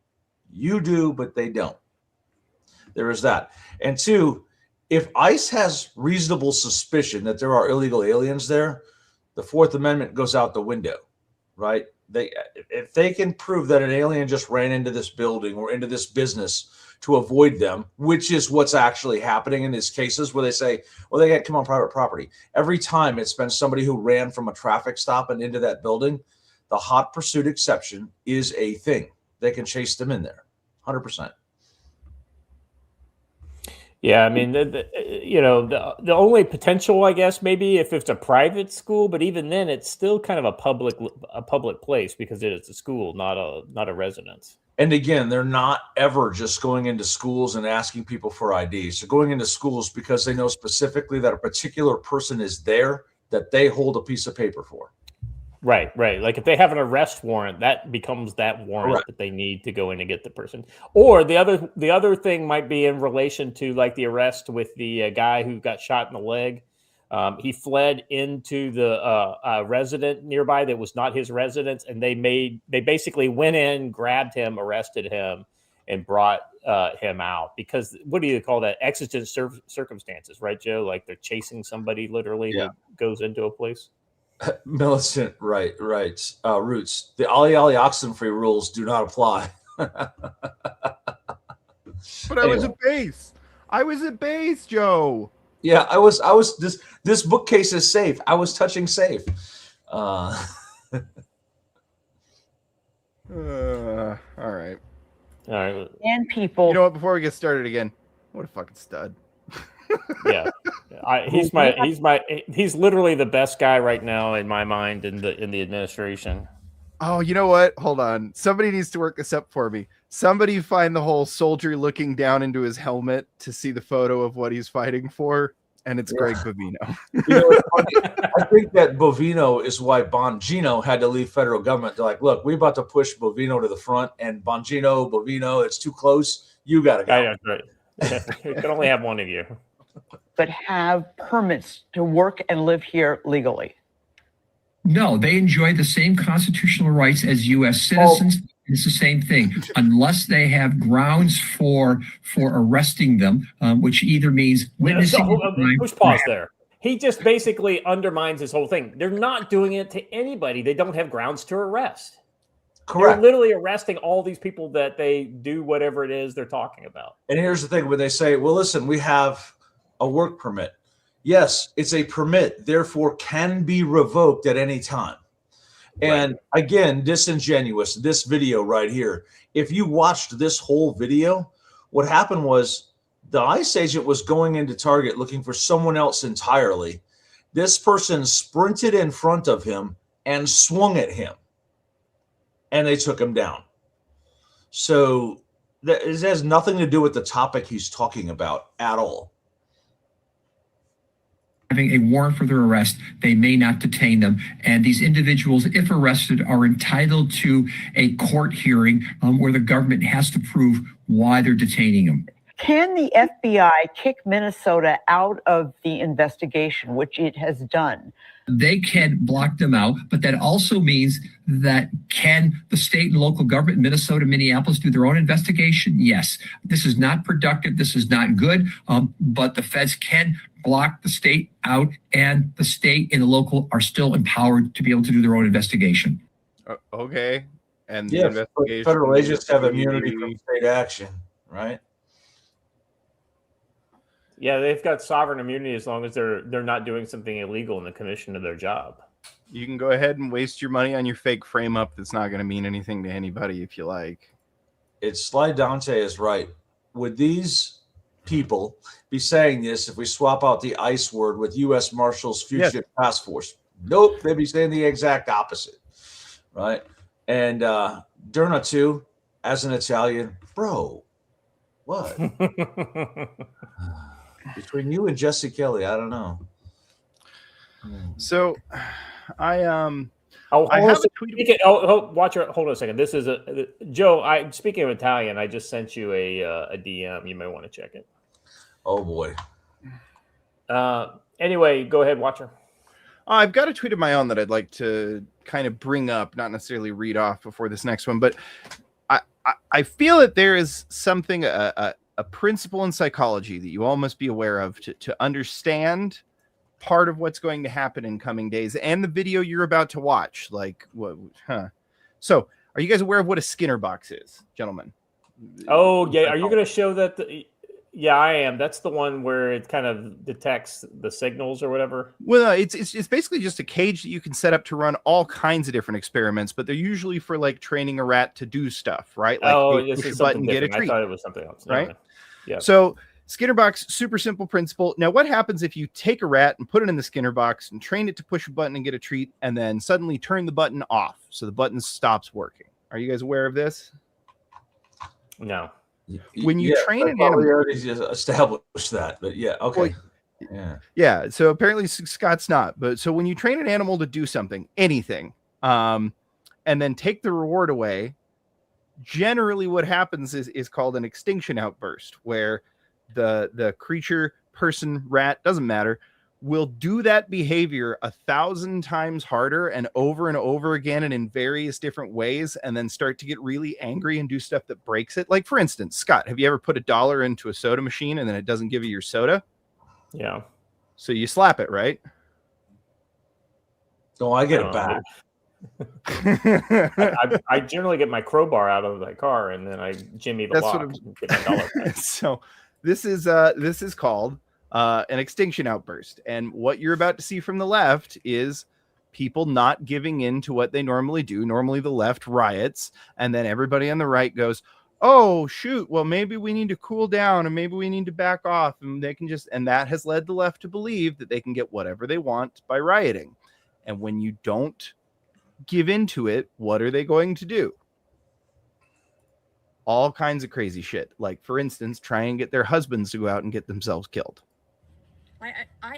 You do, but they don't. There is that. And two, if ICE has reasonable suspicion that there are illegal aliens there, the Fourth Amendment goes out the window, right? If they can prove that an alien just ran into this building or into this business to avoid them, which is what's actually happening in these cases where they say, well, they can't come on private property. Every time it's been somebody who ran from a traffic stop and into that building, the hot pursuit exception is a thing. They can chase them in there, 100%. Yeah, I mean, the only potential, I guess, maybe if it's a private school, but even then, it's still kind of a public place because it is a school, not a residence. And again, they're not ever just going into schools and asking people for IDs. They're going into schools because they know specifically that a particular person is there that they hold a piece of paper for. Right. Like if they have an arrest warrant, that becomes that warrant that they need to go in and get the person. Or the other thing might be in relation to like the arrest with the guy who got shot in the leg. He fled into the resident nearby that was not his residence, and they basically went in, grabbed him, arrested him, and brought him out because what do you call that? Exigent circumstances, right, Joe? Like they're chasing somebody literally that goes into a place. Millicent, right. Roots. The Ollie Oxenfree rules do not apply. But I was at base. I was at base, Joe. Yeah, I was. This bookcase is safe. I was touching safe. All right. And people. You know what? Before we get started again, what a fucking stud. Yeah, he's literally the best guy right now in my mind in the administration. Oh, you know what? Hold on. Somebody needs to work this up for me. Somebody find the whole soldier looking down into his helmet to see the photo of what he's fighting for, and it's Greg Bovino. You know, it's funny. I think that Bovino is why Bongino had to leave federal government. They're like, look, we're about to push Bovino to the front, and Bovino, it's too close. You got to go. Yeah, right. You can only have one of you. But have permits to work and live here legally. No, they enjoy the same constitutional rights as U.S. citizens. It's the same thing, unless they have grounds for arresting them, which either means witnessing. Push pause there. He just basically undermines this whole thing. They're not doing it to anybody. They don't have grounds to arrest. Correct. They're literally arresting all these people that they do whatever it is they're talking about. And here's the thing: when they say, "Well, listen, we have a work permit," yes, it's a permit, therefore can be revoked at any time. And again, disingenuous, this video right here. If you watched this whole video, what happened was the ICE agent was going into Target looking for someone else entirely. This person sprinted in front of him and swung at him, and they took him down. So it has nothing to do with the topic he's talking about at all. Having a warrant for their arrest, they may not detain them. And these individuals, if arrested, are entitled to a court hearing where the government has to prove why they're detaining them. Can the FBI kick Minnesota out of the investigation, which it has done? They can block them out, but that also means that can the state and local government, Minnesota, Minneapolis, do their own investigation? Yes. This is not productive. This is not good, but the feds can block the state out, and the state and the local are still empowered to be able to do their own investigation. Okay. And the Yeah, investigation, federal agents have immunity from state action, right? Yeah, they've got sovereign immunity as long as they're not doing something illegal in the commission of their job. You can go ahead and waste your money on your fake frame up that's not going to mean anything to anybody if you like. It's Sly Dante is right. Would these people be saying this if we swap out the ICE word with U.S. Marshals Fugitive Task Force? Nope, they'd be saying the exact opposite, right? And Derna too, as an Italian, bro, what? Between you and Jesse Kelly, I don't know. So, I have watch a hold on a second. This is Joe. Speaking of Italian, I just sent you a DM. You may want to check it. Oh boy. Anyway, go ahead, Watcher. I've got a tweet of my own that I'd like to kind of bring up, not necessarily read off before this next one, but I feel that there is something, a principle in psychology that you all must be aware of to understand part of what's going to happen in coming days and the video you're about to watch. Like, So, are you guys aware of what a Skinner box is, gentlemen? Oh, yeah. Are you going to show that? Yeah, I am. That's the one where it kind of detects the signals or whatever. Well, it's basically just a cage that you can set up to run all kinds of different experiments, but they're usually for like training a rat to do stuff, right? Like this push is a button, something get a different. treat. I thought it was something else. Right? Yeah. So Skinner box, super simple principle. Now, what happens if you take a rat and put it in the Skinner box and train it to push a button and get a treat, and then suddenly turn the button off so the button stops working? Are you guys aware of this? No. When you train an animal, we already just established that, but yeah, okay. Yeah. So apparently Scott's not. But so when you train an animal to do something, anything, and then take the reward away, generally what happens is called an extinction outburst, where the creature, person, rat, doesn't matter, will do that behavior 1,000 times harder and over again and in various different ways, and then start to get really angry and do stuff that breaks it. Like, for instance, Scott, have you ever put $1 into a soda machine and then it doesn't give you your soda? Yeah. So you slap it, right? No, I get it back. I generally get my crowbar out of my car and then I jimmy the lock and get my dollar back. So this is called an extinction outburst. And what you're about to see from the left is people not giving in to what they normally do. Normally the left riots, and then everybody on the right goes, oh, shoot, well, maybe we need to cool down and maybe we need to back off. And they can and that has led the left to believe that they can get whatever they want by rioting. And when you don't give into it, what are they going to do? All kinds of crazy shit. Like, for instance, try and get their husbands to go out and get themselves killed. I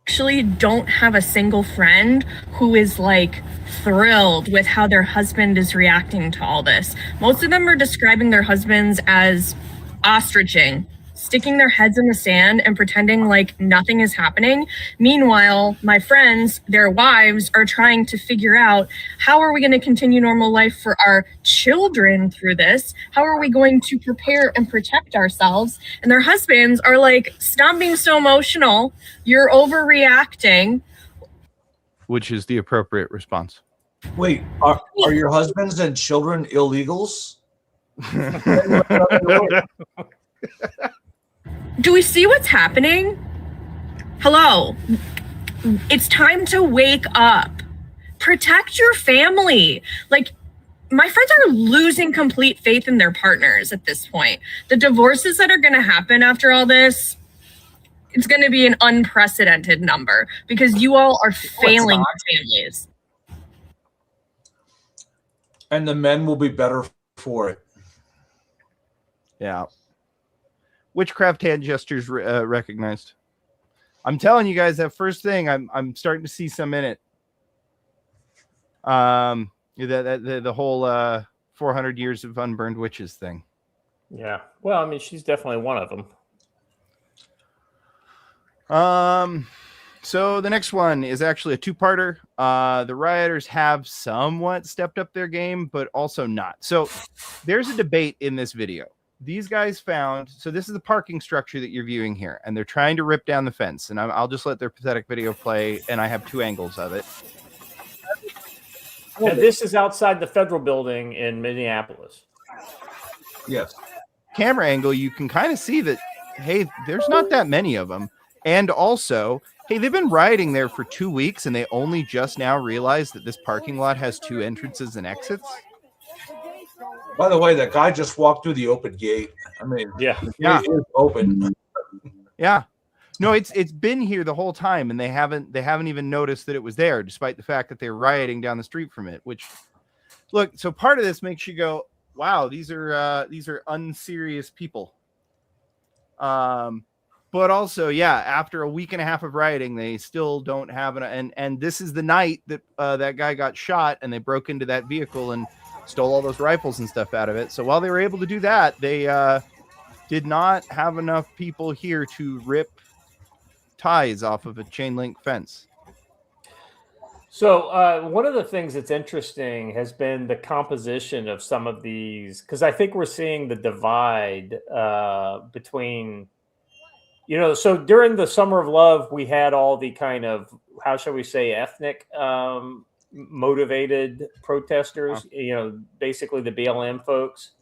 actually don't have a single friend who is like thrilled with how their husband is reacting to all this. Most of them are describing their husbands as ostriching, sticking their heads in the sand and pretending like nothing is happening. Meanwhile, my friends, their wives, are trying to figure out, how are we going to continue normal life for our children through this? How are we going to prepare and protect ourselves? And their husbands are like, stop being so emotional. You're overreacting. Which is the appropriate response. Wait, are your husbands and children illegals? Do we see what's happening? Hello. It's time to wake up. Protect your family. Like, my friends are losing complete faith in their partners at this point. The divorces that are going to happen after all this, it's going to be an unprecedented number because you all are failing your families. And the men will be better for it. Yeah. Witchcraft hand gestures recognized. I'm telling you guys, that first thing, I'm starting to see some in it. The whole 400 years of unburned witches thing. Yeah. Well, I mean, she's definitely one of them. So the next one is actually a two-parter. The rioters have somewhat stepped up their game, but also not. So there's a debate in this video. These guys found, so this is the parking structure that you're viewing here, and they're trying to rip down the fence. And I'll just let their pathetic video play, and I have two angles of it. And this is outside the federal building in Minneapolis. Yes. Camera angle, you can kind of see that, hey, there's not that many of them. And also, hey, they've been rioting there for 2 weeks, and they only just now realized that this parking lot has two entrances and exits. By the way, that guy just walked through the open gate. I mean, yeah, it is open. Yeah. No, it's been here the whole time, and they haven't even noticed that it was there, despite the fact that they're rioting down the street from it. Which, look, so part of this makes you go, "Wow, these are unserious people." But But also, yeah, after a week and a half of rioting, they still don't have and this is the night that that guy got shot, and they broke into that vehicle and stole all those rifles and stuff out of it. So while they were able to do that, they did not have enough people here to rip ties off of a chain link fence. So one of the things that's interesting has been the composition of some of these, because I think we're seeing the divide between, so during the Summer of Love, we had all the kind of, how shall we say, ethnic motivated protesters, basically the BLM folks,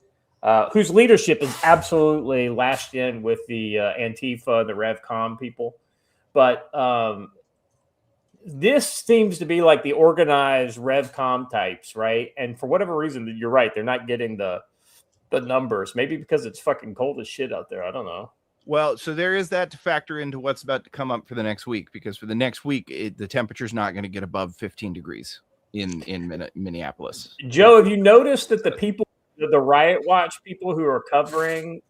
whose leadership is absolutely lashed in with the Antifa, the RevCom people. But this seems to be like the organized RevCom types, right? And for whatever reason, you're right, they're not getting the numbers. Maybe because it's fucking cold as shit out there. I don't know. Well, so there is that to factor into what's about to come up for the next week, because for the next week, the temperature's not going to get above 15 degrees in Minneapolis. Joe, have you noticed that the people, the Riot Watch people who are covering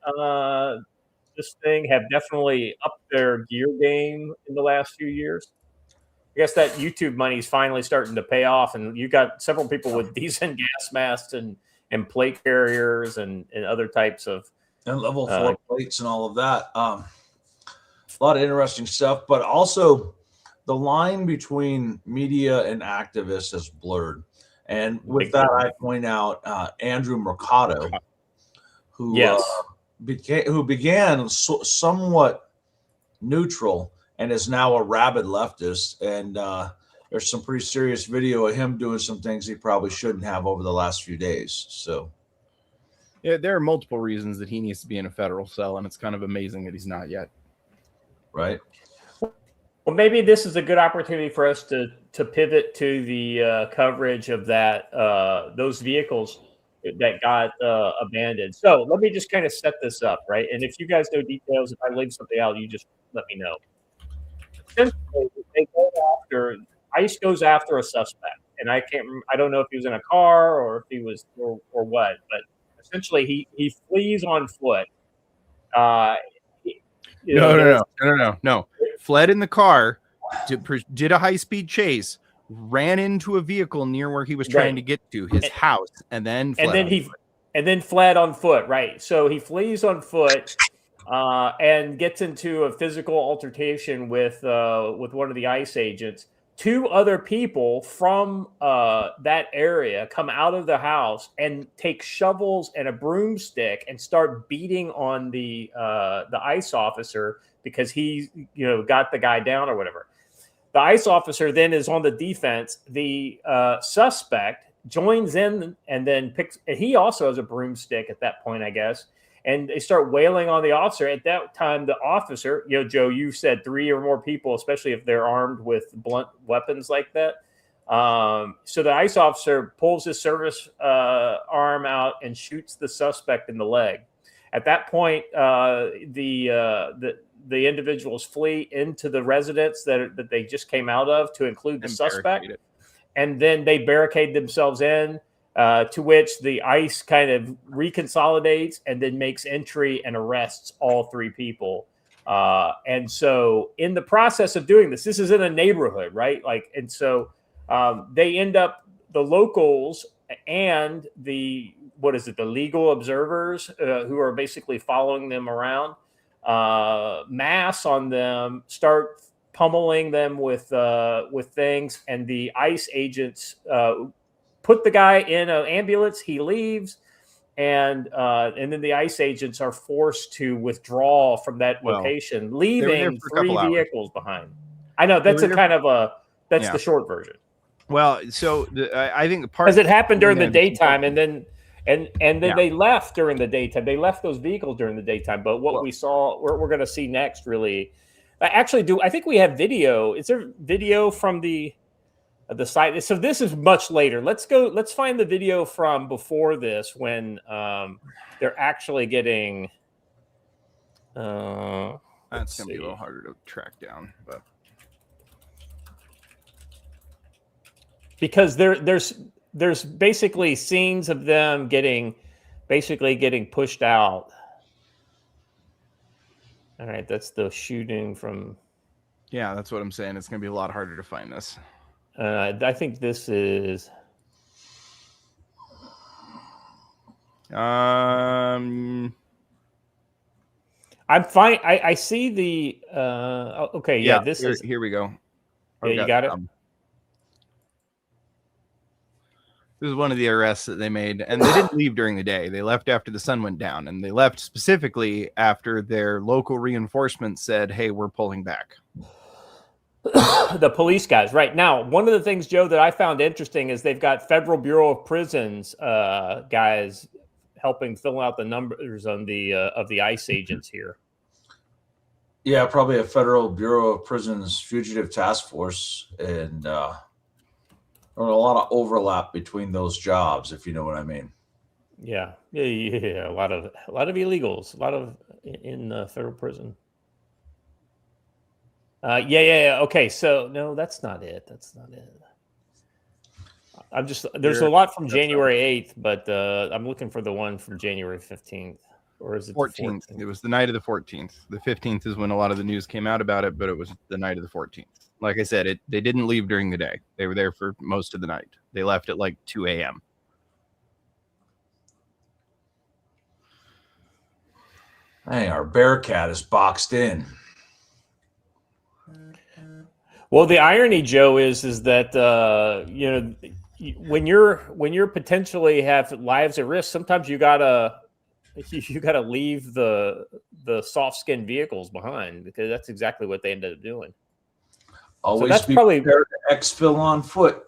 this thing have definitely upped their gear game in the last few years? I guess that YouTube money is finally starting to pay off, and you got several people with decent gas masks and plate carriers and other types of and level 4 plates and all of that. A lot of interesting stuff, but also the line between media and activists has blurred. And with that, I point out Andrew Mercado, who began somewhat neutral and is now a rabid leftist. And there's some pretty serious video of him doing some things he probably shouldn't have over the last few days. So, yeah, there are multiple reasons that he needs to be in a federal cell, and it's kind of amazing that he's not yet. Right. Well, maybe this is a good opportunity for us to pivot to the coverage of that those vehicles that got abandoned. So let me just kind of set this up, right? And if you guys know details, if I leave something out, you just let me know. Essentially, they go after ICE goes after a suspect, and I don't know if he was in a car or if he was or what, but essentially he flees on foot. No. Fled in the car, did a high-speed chase, ran into a vehicle near where he was trying to get to his house, and then fled on foot. Right. So he flees on foot and gets into a physical altercation with one of the ICE agents. Two other people from that area come out of the house and take shovels and a broomstick and start beating on the ICE officer because he got the guy down or whatever. The ICE officer then is on the defense. The suspect joins in and then he also has a broomstick at that point, I guess. And they start wailing on the officer. At that time, the officer, Joe, you said 3 or more people, especially if they're armed with blunt weapons like that. So the ICE officer pulls his service arm out and shoots the suspect in the leg. At that point, the individuals flee into the residence that they just came out of, to include the suspect. And then they barricade themselves in. To which the ICE kind of reconsolidates and then makes entry and arrests all 3 people. And so in the process of doing this is in a neighborhood, right? They end up, the locals and the legal observers who are basically following them around, mass on them, start pummeling them with things. And the ICE agents, put the guy in an ambulance. He leaves, and then the ICE agents are forced to withdraw from that location, leaving 3 vehicles behind. I know that's the short version. Well, so I think the part, because it happened during the daytime, and then they left during the daytime. They left those vehicles during the daytime. But what we saw, we're going to see next, really, I think we have video. Is there video from the site? So this is much later. Let's find the video from before this, when they're actually getting that's gonna be a little harder to track down, but because there's basically scenes of them getting pushed out. All right, that's the shooting from. Yeah, that's what I'm saying. It's going to be a lot harder to find this. I think this is. I'm fine. I see the. Okay, yeah. This is. Here we go. Yeah, you got it. This is one of the arrests that they made, and they didn't leave during the day. They left after the sun went down, and they left specifically after their local reinforcements said, "Hey, we're pulling back." The police guys, right now. One of the things, Joe, that I found interesting is they've got Federal Bureau of Prisons guys helping fill out the numbers on the of the ICE agents here. Yeah, probably a Federal Bureau of Prisons fugitive task force, and there a lot of overlap between those jobs, if you know what I mean. Yeah. A lot of illegals, a lot of in federal prison. Yeah. Okay, so no, that's not it. I'm just there's a lot from January 8th, but I'm looking for the one from January 15th, or is it 14th? It was the night of the 14th. The 15th is when a lot of the news came out about it, but it was the night of the 14th. Like I said, they didn't leave during the day. They were there for most of the night. They left at like 2 a.m. Hey, our Bearcat is boxed in. Well, the irony, Joe, is that when you're potentially have lives at risk, sometimes you gotta leave the soft skin vehicles behind, because that's exactly what they ended up doing. Always so that's be probably prepared to exfil on foot.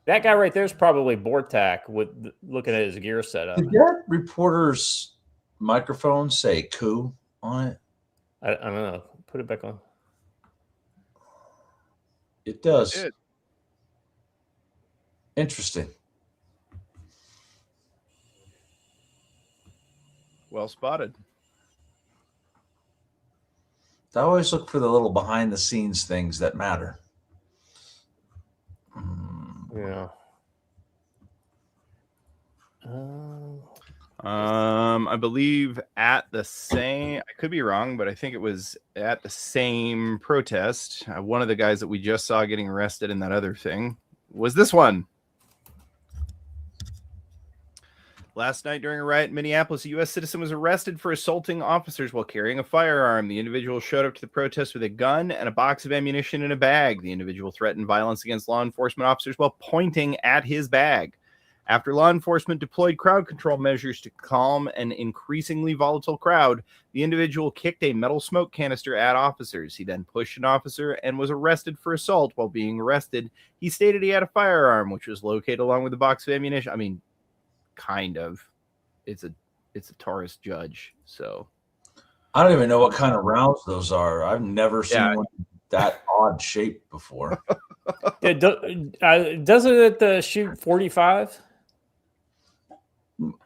That guy right there is probably Bortak with looking at his gear setup. Did that reporter's microphone say coup on it? I don't know. Put it back on. It does. Interesting. Well spotted. I always look for the little behind the scenes things that matter. Yeah. I believe at the same, I could be wrong, but I think it was at the same protest. One of the guys that we just saw getting arrested in that other thing was this one. Last night during a riot in Minneapolis, a U.S. citizen was arrested for assaulting officers while carrying a firearm. The individual showed up to the protest with a gun and a box of ammunition in a bag. The individual threatened violence against law enforcement officers while pointing at his bag. After law enforcement deployed crowd control measures to calm an increasingly volatile crowd, the individual kicked a metal smoke canister at officers. He then pushed an officer and was arrested for assault. While being arrested, he stated he had a firearm, which was located along with a box of ammunition. I mean, kind of. It's a Taurus judge, so I don't even know what kind of rounds those are. I've never seen one that odd shape before. Doesn't it shoot 45?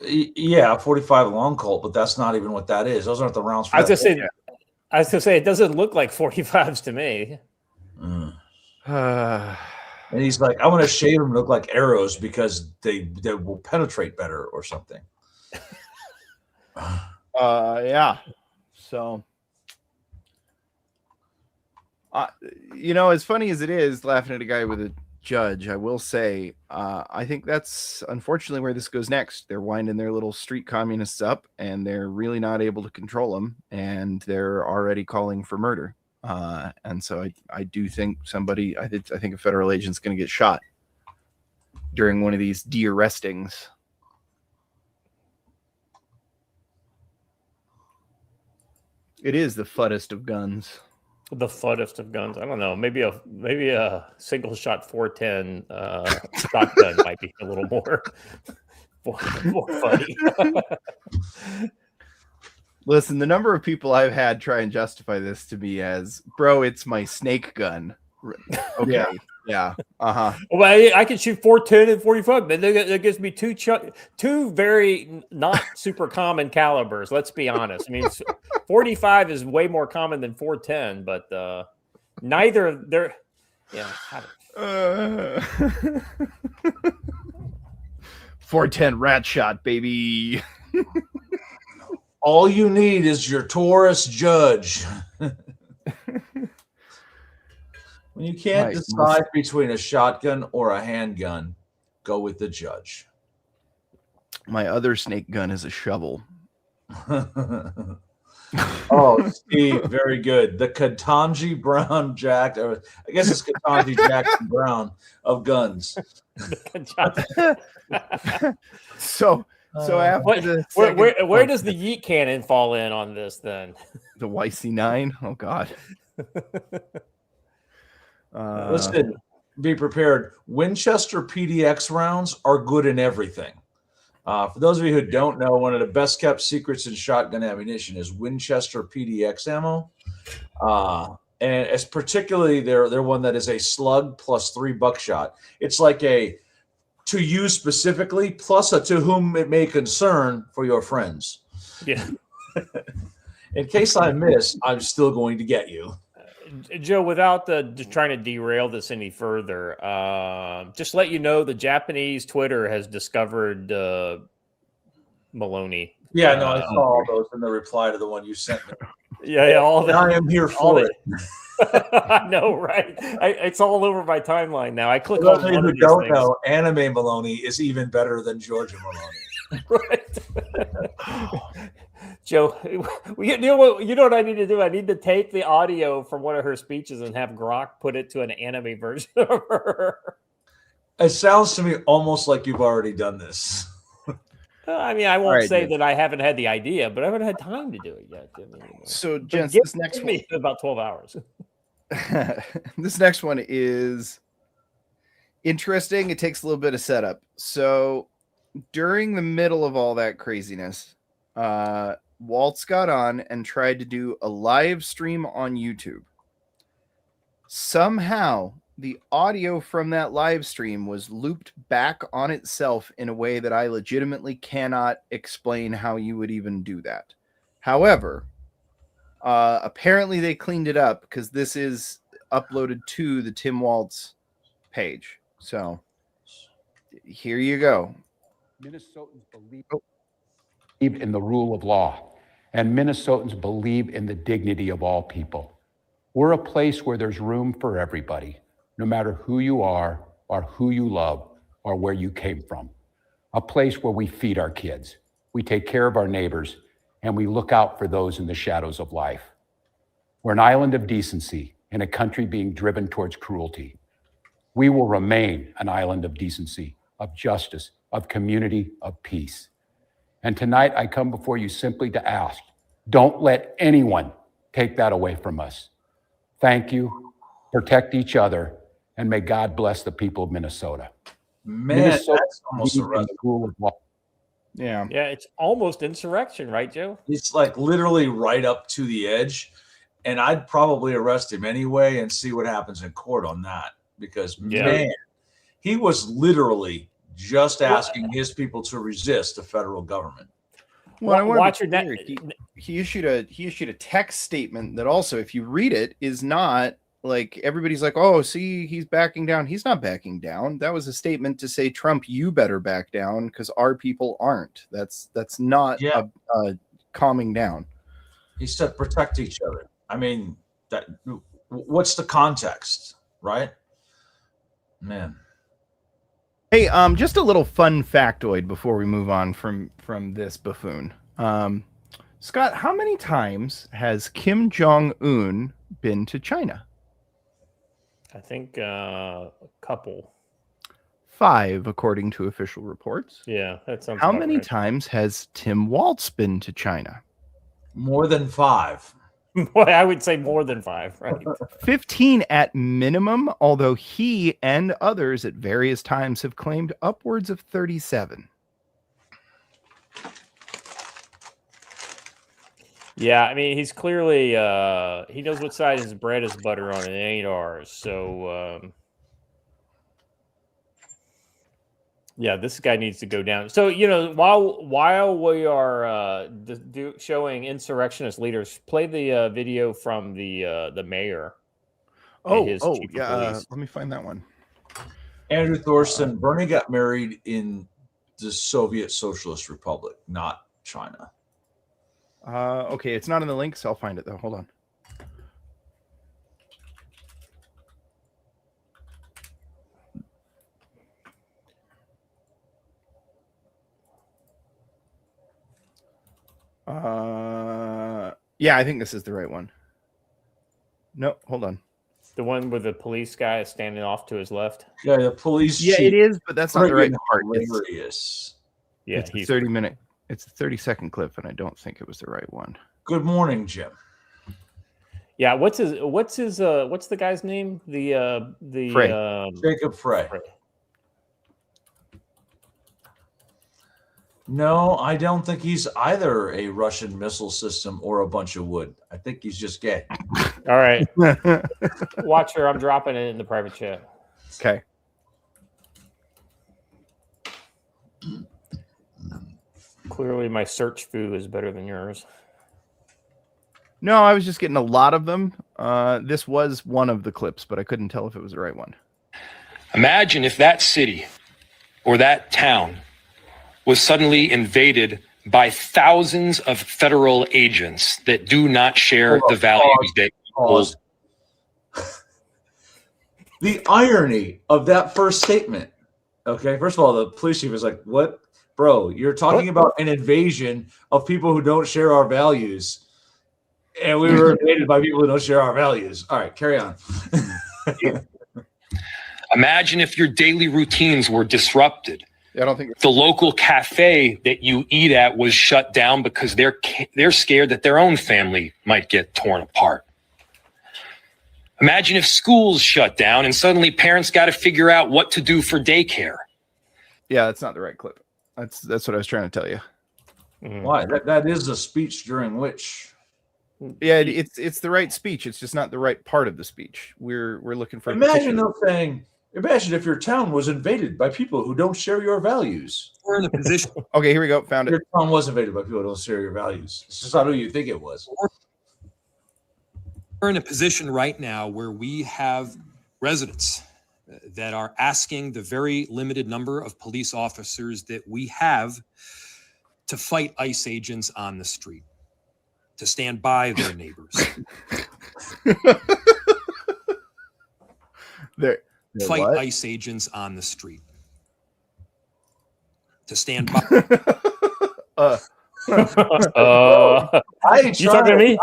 Yeah, 45 long Colt, but that's not even what that is. Those aren't the rounds for I was going to say it doesn't look like 45s to me. And he's like, I'm going to shave them to look like arrows because they will penetrate better or something. Yeah. So, as funny as it is laughing at a guy with a judge, I will say, I think that's unfortunately where this goes next. They're winding their little street communists up, and they're really not able to control them, and they're already calling for murder. And so I do think I think a federal agent's going to get shot during one of these de-arrestings. It is the fuddest of guns. The fuddest of guns. I don't know. Maybe a single shot 410 shotgun might be a little more funny. Listen, the number of people I've had try and justify this to me as, bro, it's my snake gun. Okay. Yeah. Uh-huh. Well, I can shoot 410 and 45, but that gives me two very not super common calibers. Let's be honest. I mean, 45 is way more common than 410, but neither of they're 410 rat shot, baby. All you need is your Taurus judge. When you can't Right. decide between a shotgun or a handgun, go with the judge. My other snake gun is a shovel. Oh, Steve, very good. The Ketanji Brown Jack, or I guess it's Ketanji Jackson Brown of guns. So after the second where does the yeet cannon fall in on this then? the YC9? Oh God. Listen, be prepared. Winchester PDX rounds are good in everything. For those of you who don't know, one of the best kept secrets in shotgun ammunition is Winchester PDX ammo. And it's particularly they're one that is a slug plus 3 buckshot. It's like a to you specifically plus a to whom it may concern for your friends. Yeah. In case I miss, I'm still going to get you. Joe, without trying to derail this any further, just let you know the Japanese Twitter has discovered Maloney. Yeah, no, I saw all those in the reply to the one you sent me. Yeah, all that. I am here for it. I know, right? It's all over my timeline now. I click For on those of you one who of these don't things. know, Anime Maloney is even better than Georgia Maloney. Right. Joe, you know what I need to do? I need to tape the audio from one of her speeches and have Grok put it to an anime version of her. It sounds to me almost like you've already done this. I mean, I won't right, say dude. that I haven't had the idea, but I haven't had time to do it yet. I mean, So, but gents, give this next me about 12 hours. this next one is interesting. It takes a little bit of setup. So during the middle of all that craziness, Waltz got on and tried to do a live stream on YouTube. Somehow the audio from that live stream was looped back on itself in a way that I legitimately cannot explain how you would even do that. However, apparently they cleaned it up because this is uploaded to the Tim Waltz page. So here you go. Minnesotans believe in the rule of law, and Minnesotans believe in the dignity of all people. We're a place where there's room for everybody, no matter who you are or who you love or where you came from. A place where we feed our kids, we take care of our neighbors, and we look out for those in the shadows of life. We're an island of decency in a country being driven towards cruelty. We will remain an island of decency, of justice, of community, of peace. And tonight I come before you simply to ask, don't let anyone take that away from us. Thank you, protect each other, and may God bless the people of Minnesota. Man, that's almost a the rule of law. Yeah. Yeah, it's almost insurrection, right, Joe? It's like literally right up to the edge. And I'd probably arrest him anyway and see what happens in court on that. Because, man, he was literally just asking his people to resist the federal government. Well, I Watch your your he issued a text statement that also, if you read it, is not like everybody's like, oh, see, he's backing down. He's not backing down. That was a statement to say, Trump, you better back down because our people aren't. That's not a calming down. He said protect each other. I mean, that what's the context, right? Man. Hey, just a little fun factoid before we move on from this buffoon. Scott, how many times has Kim Jong-un been to China? I think a couple. 5, according to official reports. Yeah, that sounds How about many right. times has Tim Waltz been to China? More than 5. Boy, I would say more than 5, right? 15 at minimum, although he and others at various times have claimed upwards of 37. Yeah, I mean, he's clearly he knows what side his bread is butter on, and it ain't ours. So yeah, this guy needs to go down. So, you know, while we are showing insurrectionist leaders, play the video from the mayor. and his chief of police. Let me find that one. Andrew Thorson, Bernie got married in the Soviet Socialist Republic, not China. Okay, it's not in the link, so I'll find it though. Hold on. Yeah, I think this is the right one. No, hold on. The one with the police guy is standing off to his left. Yeah, the police. Yeah, chief. it is, but that's not the right part. Hilarious. Yeah, it's a 30-minute. It's a 30-second clip, and I don't think it was the right one. Good morning, Jim. Yeah, what's the guy's name? The Frey. Jacob Frey. No, I don't think he's either a Russian missile system or a bunch of wood. I think he's just gay. All right. Watch her. I'm dropping it in the private chat. Okay. Clearly, my search foo is better than yours. No, I was just getting a lot of them. This was one of the clips, but I couldn't tell if it was the right one. Imagine if that city or that town was suddenly invaded by thousands of federal agents that do not share the values that you hold. The irony of that first statement. Okay, first of all, the police chief is like, "What, bro? You're talking about an invasion of people who don't share our values, and we were invaded by people who don't share our values." All right, carry on. Imagine if your daily routines were disrupted. I don't think the local cafe that you eat at was shut down because they're scared that their own family might get torn apart. Imagine if schools shut down and suddenly parents got to figure out what to do for daycare. Yeah, that's not the right clip. That's what I was trying to tell you. Why? That is the speech during which. Yeah, it's the right speech. It's just not the right part of the speech. We're looking for. Imagine them saying. Imagine if your town was invaded by people who don't share your values. We're in a position. Okay, here we go. Found it. Your town was invaded by people who don't share your values. It's just not who you think it was. We're in a position right now where we have residents that are asking the very limited number of police officers that we have to fight ICE agents on the street, to stand by their neighbors. Fight what? ICE agents on the street. To stand by. You talking to me?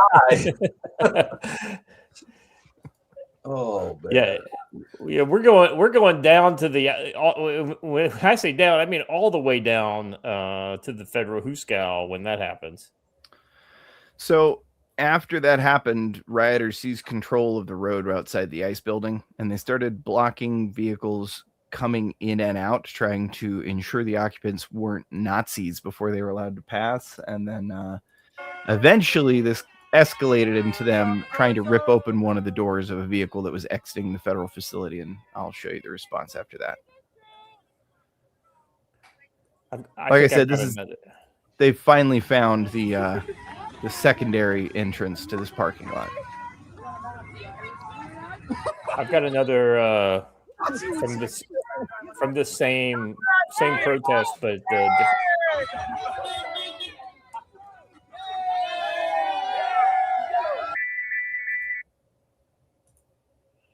Oh, man. Yeah, we're going down to the. When I say down, I mean all the way down to the federal Hooskow when that happens. So after that happened, rioters seized control of the road outside the ICE building, and they started blocking vehicles coming in and out, trying to ensure the occupants weren't Nazis before they were allowed to pass. And then eventually this escalated into them trying to rip open one of the doors of a vehicle that was exiting the federal facility. And I'll show you the response after that. Like I said, they finally found the secondary entrance to this parking lot. I've got another from this same protest, but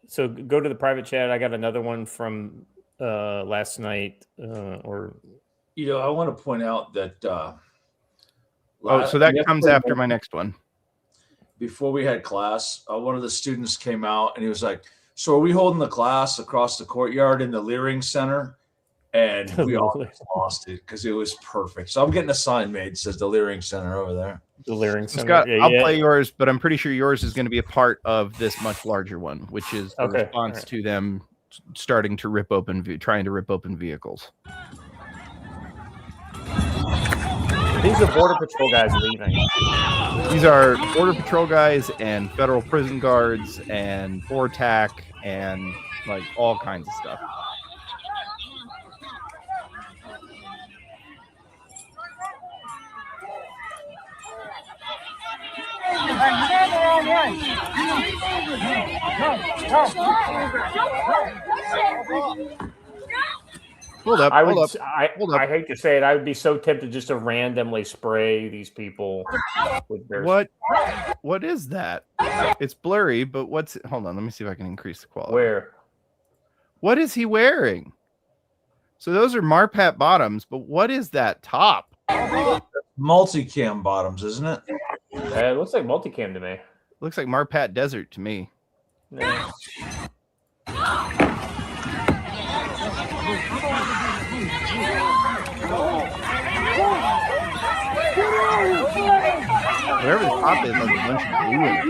so go to the private chat. I got another one from last night, or I want to point out that. So that comes after my next one. Before we had class, one of the students came out and he was like, "So are we holding the class across the courtyard in the Leering Center?" And we all lost it because it was perfect. So I'm getting a sign made, says the Leering Center over there. The Leering Center. Scott, I'll play yours, but I'm pretty sure yours is going to be a part of this much larger one, which is the response to them starting to trying to rip open vehicles. These are Border Patrol guys leaving. These are Border Patrol guys and federal prison guards and BORTAC and like all kinds of stuff. Hold up. I hate to say it. I would be so tempted just to randomly spray these people with their. What is that? It's blurry, but what's? Hold on. Let me see if I can increase the quality. Where? What is he wearing? So those are Marpat bottoms, but what is that top? Multicam bottoms, isn't it? It looks like multicam to me. Looks like Marpat Desert to me. Yeah. Whatever the top is, has a bunch of glue in it.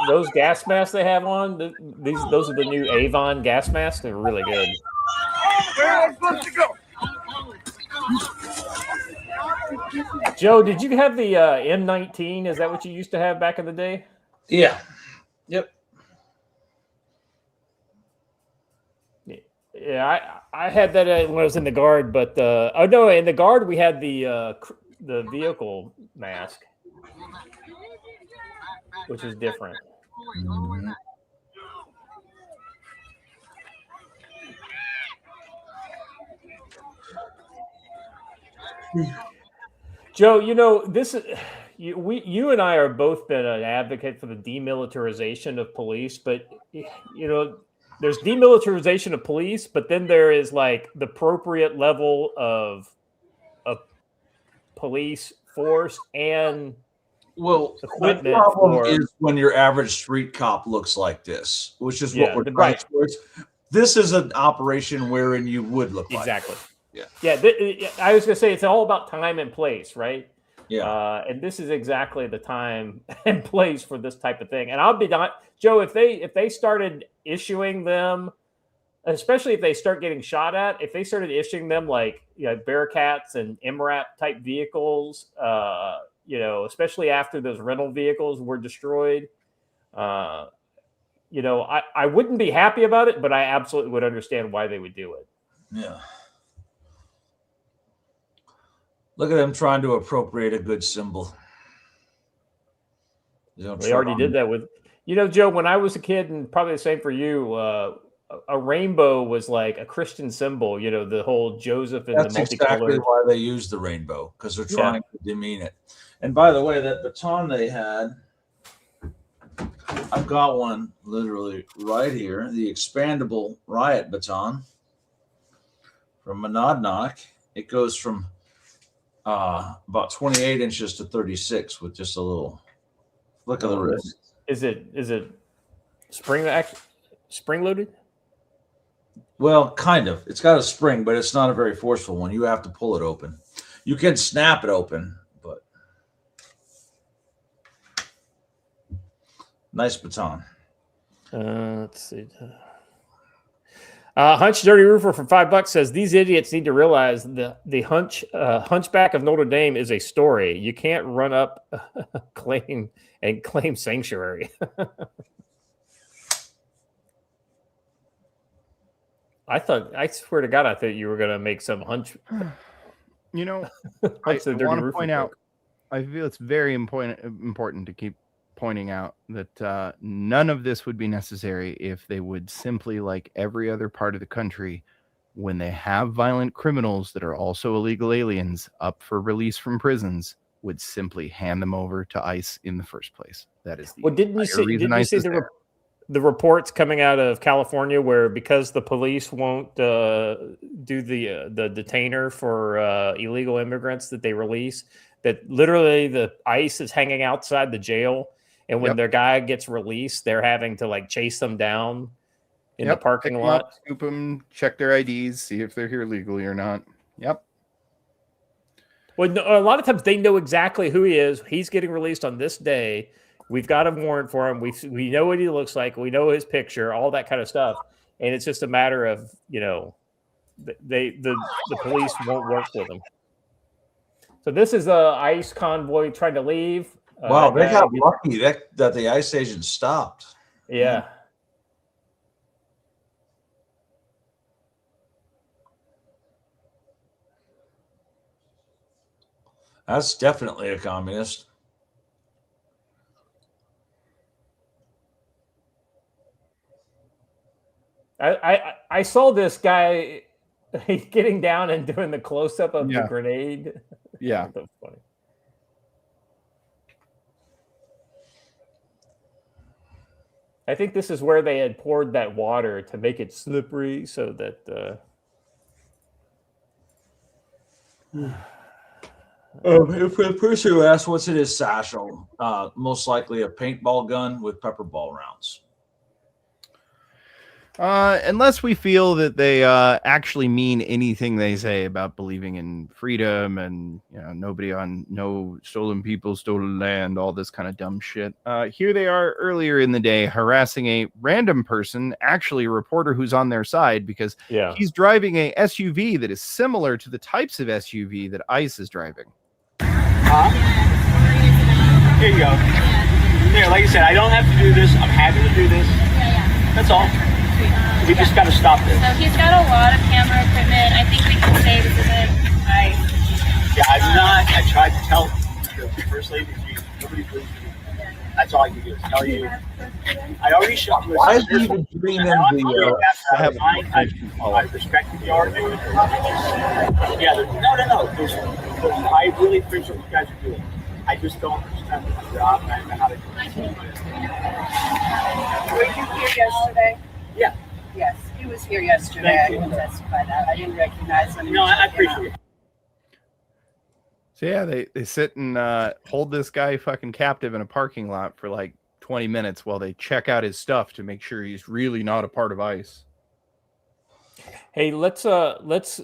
Those gas masks they have on, those are the new Avon gas masks. They're really good. Where am I supposed to go? Joe, did you have the M19? Is that what you used to have back in the day? Yeah. Yep. Yeah, I had that when I was in the Guard, but in the Guard we had the vehicle mask, which is different. Mm-hmm. Joe, this is you and I are both been an advocate for the demilitarization of police, but there's demilitarization of police, but then there is like the appropriate level of police force and equipment. The problem is when your average street cop looks like this, which is what we're trying towards. This is an operation wherein you would look like exactly. Yeah. I was gonna say it's all about time and place, right? Yeah. And this is exactly the time and place for this type of thing. And I'll be not Joe, if they started issuing them, especially if they start getting shot at, if they started issuing them like Bearcats and MRAP type vehicles, especially after those rental vehicles were destroyed, I wouldn't be happy about it, but I absolutely would understand why they would do it. Yeah. Look at them trying to appropriate a good symbol. They already did that with, Joe, when I was a kid, and probably the same for you, a rainbow was like a Christian symbol, the whole Joseph and That's the multicolored. exactly why they use the rainbow, because they're trying to demean it. And by the way, that baton they had, I've got one literally right here, the expandable riot baton from Monadnock. It goes from about 28 inches to 36 with just a little flick of the wrist. Is it spring loaded? Well, kind of. It's got a spring, but it's not a very forceful one. You have to pull it open. You can snap it open, but nice baton. Let's see. Hunch Dirty Roofer for $5 says these idiots need to realize the Hunchback of Notre Dame is a story. You can't run up claim sanctuary. I swear to God, I thought you were going to make some Hunch. I want to point out, I feel it's very important to keep pointing out that none of this would be necessary if they would simply, like every other part of the country, when they have violent criminals that are also illegal aliens up for release from prisons, would simply hand them over to ICE in the first place. That is the didn't you see the reports coming out of California where because the police won't do the detainer for illegal immigrants that they release, that literally the ICE is hanging outside the jail. And when their guy gets released, they're having to like chase them down in the parking lot. Up, scoop them, check their IDs, see if they're here legally or not. Yep. Well, a lot of times they know exactly who he is. He's getting released on this day. We've got a warrant for him. We know what he looks like. We know his picture, all that kind of stuff. And it's just a matter of, the police won't work with him. So this is a ICE convoy trying to leave. Wow, they got lucky that the ICE agent stopped. Yeah. That's definitely a communist. I saw this guy getting down and doing the close up of the grenade. Yeah. That's funny. I think this is where they had poured that water to make it slippery so that if the person who asked what's in his satchel, most likely a paintball gun with pepper ball rounds. Unless we feel that they actually mean anything they say about believing in freedom and nobody on no stolen people, stolen land, all this kind of dumb shit. Here they are earlier in the day harassing a random person, actually a reporter who's on their side because he's driving a SUV that is similar to the types of SUV that ICE is driving. Here you go. There, like I said, I don't have to do this. I'm happy to do this. That's all. We just got to stop this. So he's got a lot of camera equipment. I think we can say this isn't right. Yeah, I'm not. I tried to tell the first lady, nobody believes me. That's all I can do is tell you. I already shot. Why is he even doing them I respected the argument. Yeah, no. I really appreciate what you guys are doing. I just don't understand the job and how to do it. Were you here yesterday? Yeah. Yes, he was here yesterday. I can testify that. I didn't recognize him. No, I appreciate it. So yeah, they sit and hold this guy fucking captive in a parking lot for like 20 minutes while they check out his stuff to make sure he's really not a part of ICE. Hey, let's anyway, if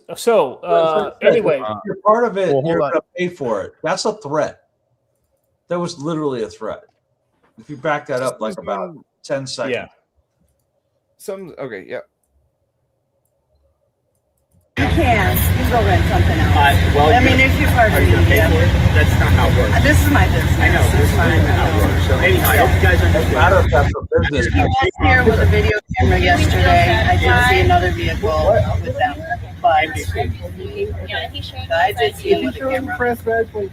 you're part of it, Well, you're hold going to pay for it. That's a threat. That was literally a threat. If you back that up like about 10 seconds. Yeah. Okay, yeah. You can go rent something else. Well, I mean, if you're part of are you going to pay media. for it? That's not how it works. This is my business. I know. This is not how it works. So anyhow, I hope you guys understand. He was here with a video camera yesterday. I did see another vehicle with them. But I did see him with a camera. Press badge when you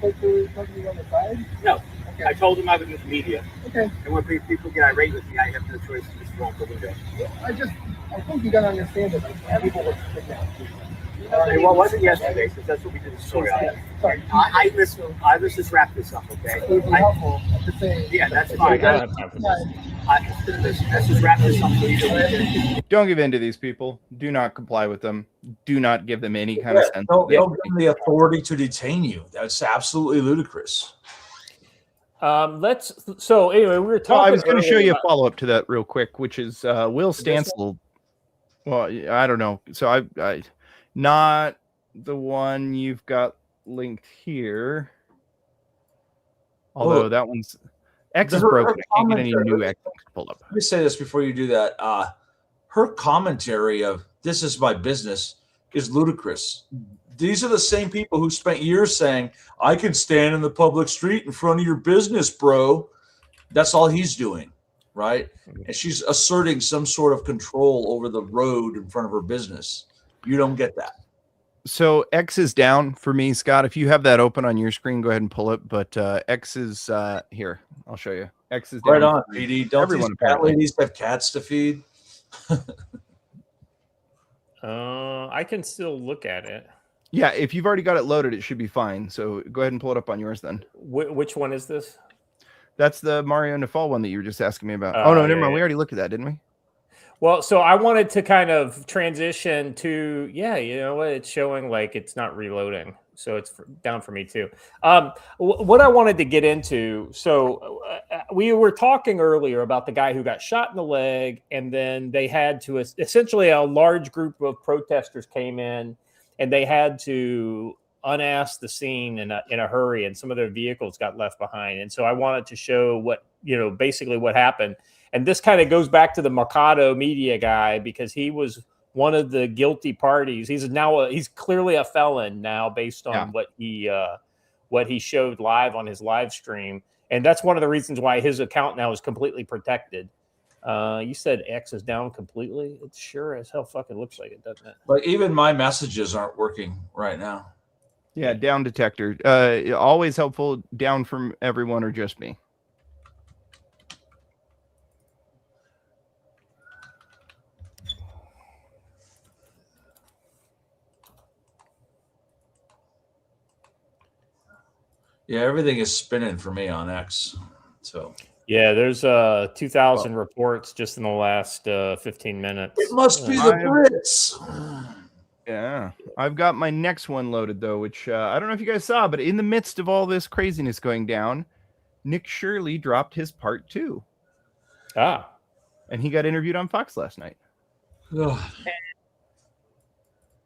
talking on the side? No. I told him I was with media. Okay. And when people get irate with me, I have no choice to just walk over there. I think you gotta understand that people were Well, it wasn't yesterday, because that's what we did the story on. Sorry. Let's just wrap this up, okay? It would be helpful to say. Yeah, that's fine. Let's just wrap this up. So you Don't give in to these people. Do not comply with them. Do not give them any kind of sense. Don't give them the authority to detain you. That's absolutely ludicrous. So anyway, we were talking. Well, I was going to show you a about- follow up to that real quick, which is Will Stansel. Well, I don't know. So I not the one you've got linked here. Although that one's X is broken. I can't get any new X links to pull up. Let me say this before you do that. Her commentary of "this is my business" is ludicrous. These are the same people who spent years saying, "I can stand in the public street in front of your business, bro." That's all he's doing, right? And she's asserting some sort of control over the road in front of her business. You don't get that. So X is down for me, Scott. If you have that open on your screen, go ahead and pull it. But X is here. I'll show you. X is down. Right on, PD. Don't these cat ladies have cats to feed? I can still look at it. Yeah, if you've already got it loaded, it should be fine. So go ahead and pull it up on yours then. Which one is this? That's the Mario Nafal one that you were just asking me about. Oh, no, never mind. We already looked at that, didn't we? Well, so I wanted to kind of transition to, you know what? It's showing like it's not reloading. So it's down for me too. What I wanted to get into, so we were talking earlier about the guy who got shot in the leg, and then they had to, essentially a large group of protesters came in, and they had to unass the scene in a hurry, and some of their vehicles got left behind. And so I wanted to show what, basically what happened. And this kind of goes back to the Mercado media guy, because he was one of the guilty parties. He's clearly a felon now based on what he showed live on his live stream. And that's one of the reasons why his account now is completely protected. You said X is down completely. It sure as hell fucking looks like it, doesn't it? Like even my messages aren't working right now. Yeah, down detector. Always helpful. Down from everyone or just me. Yeah, everything is spinning for me on X. So yeah, there's 2,000 reports just in the last 15 minutes. it must be the Brits. Yeah, I've got my next one loaded though, which I don't know if you guys saw, but in the midst of all this craziness going down, Nick Shirley dropped his part 2. And he got interviewed on Fox last night.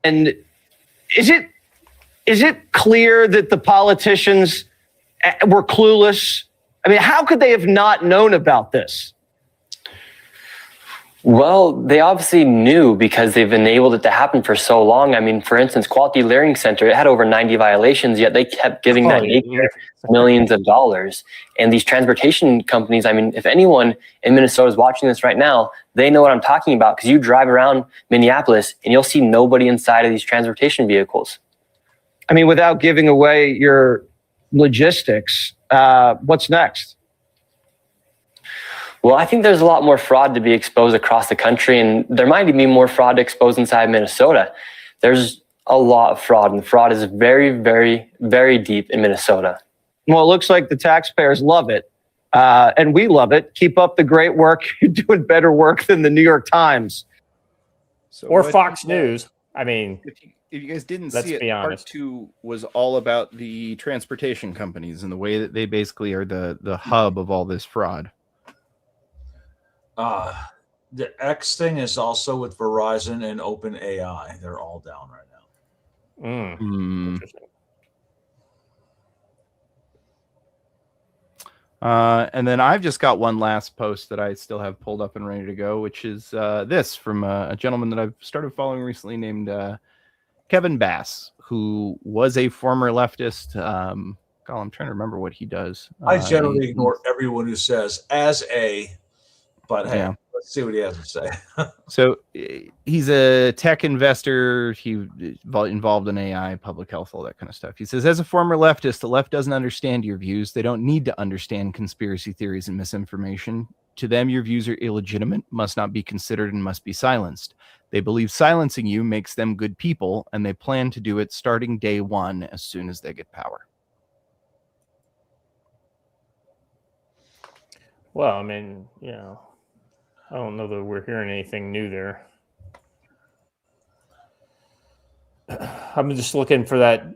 And is it clear that the politicians were clueless? I mean, how could they have not known about this? Well, they obviously knew because they've enabled it to happen for so long. I mean, for instance, Quality Learning Center, it had over 90 violations, yet they kept giving that daycare millions of dollars. And these transportation companies, I mean, if anyone in Minnesota is watching this right now, they know what I'm talking about because you drive around Minneapolis and you'll see nobody inside of these transportation vehicles. I mean, without giving away your logistics, what's next? Well, I think there's a lot more fraud to be exposed across the country, and there might be more fraud exposed inside Minnesota. There's a lot of fraud, and fraud is very, very, very deep in Minnesota. Well, it looks like the taxpayers love it, and we love it. Keep up the great work. You're doing better work than the New York Times. Or Fox News. I mean, if you guys didn't let's see it, be part honest. 2 was all about the transportation companies and the way that they basically are the hub of all this fraud. The X thing is also with Verizon and OpenAI. They're all down right now. Interesting. And then I've just got one last post that I still have pulled up and ready to go, which is this from a gentleman that I've started following recently named Kevin Bass, who was a former leftist. I'm trying to remember what he does. I generally ignore everyone who says but hey, Yeah. let's see what he has to say. So he's a tech investor. He involved in AI, public health, all that kind of stuff. He says, as a former leftist, the left doesn't understand your views. They don't need to understand conspiracy theories and misinformation. To them, your views are illegitimate, must not be considered, and must be silenced. They believe silencing you makes them good people, and they plan to do it starting day one as soon as they get power. Well, I mean, I don't know that we're hearing anything new there. I'm just looking for that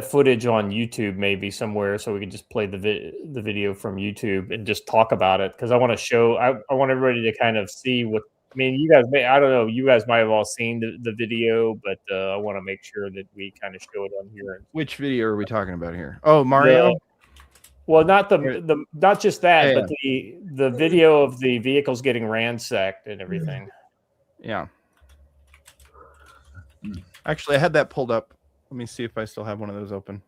footage on YouTube maybe somewhere so we can just play the video from YouTube and just talk about it because I want to show I want everybody to kind of see what I mean. You guys I don't know, you guys might have all seen the video, but I want to make sure that we kind of show it on here. Which video are we talking about here? Oh, Mario. Well, not not just that, Yeah. but the video of the vehicles getting ransacked and everything. Yeah. Actually, I had that pulled up. Let me see if I still have one of those open.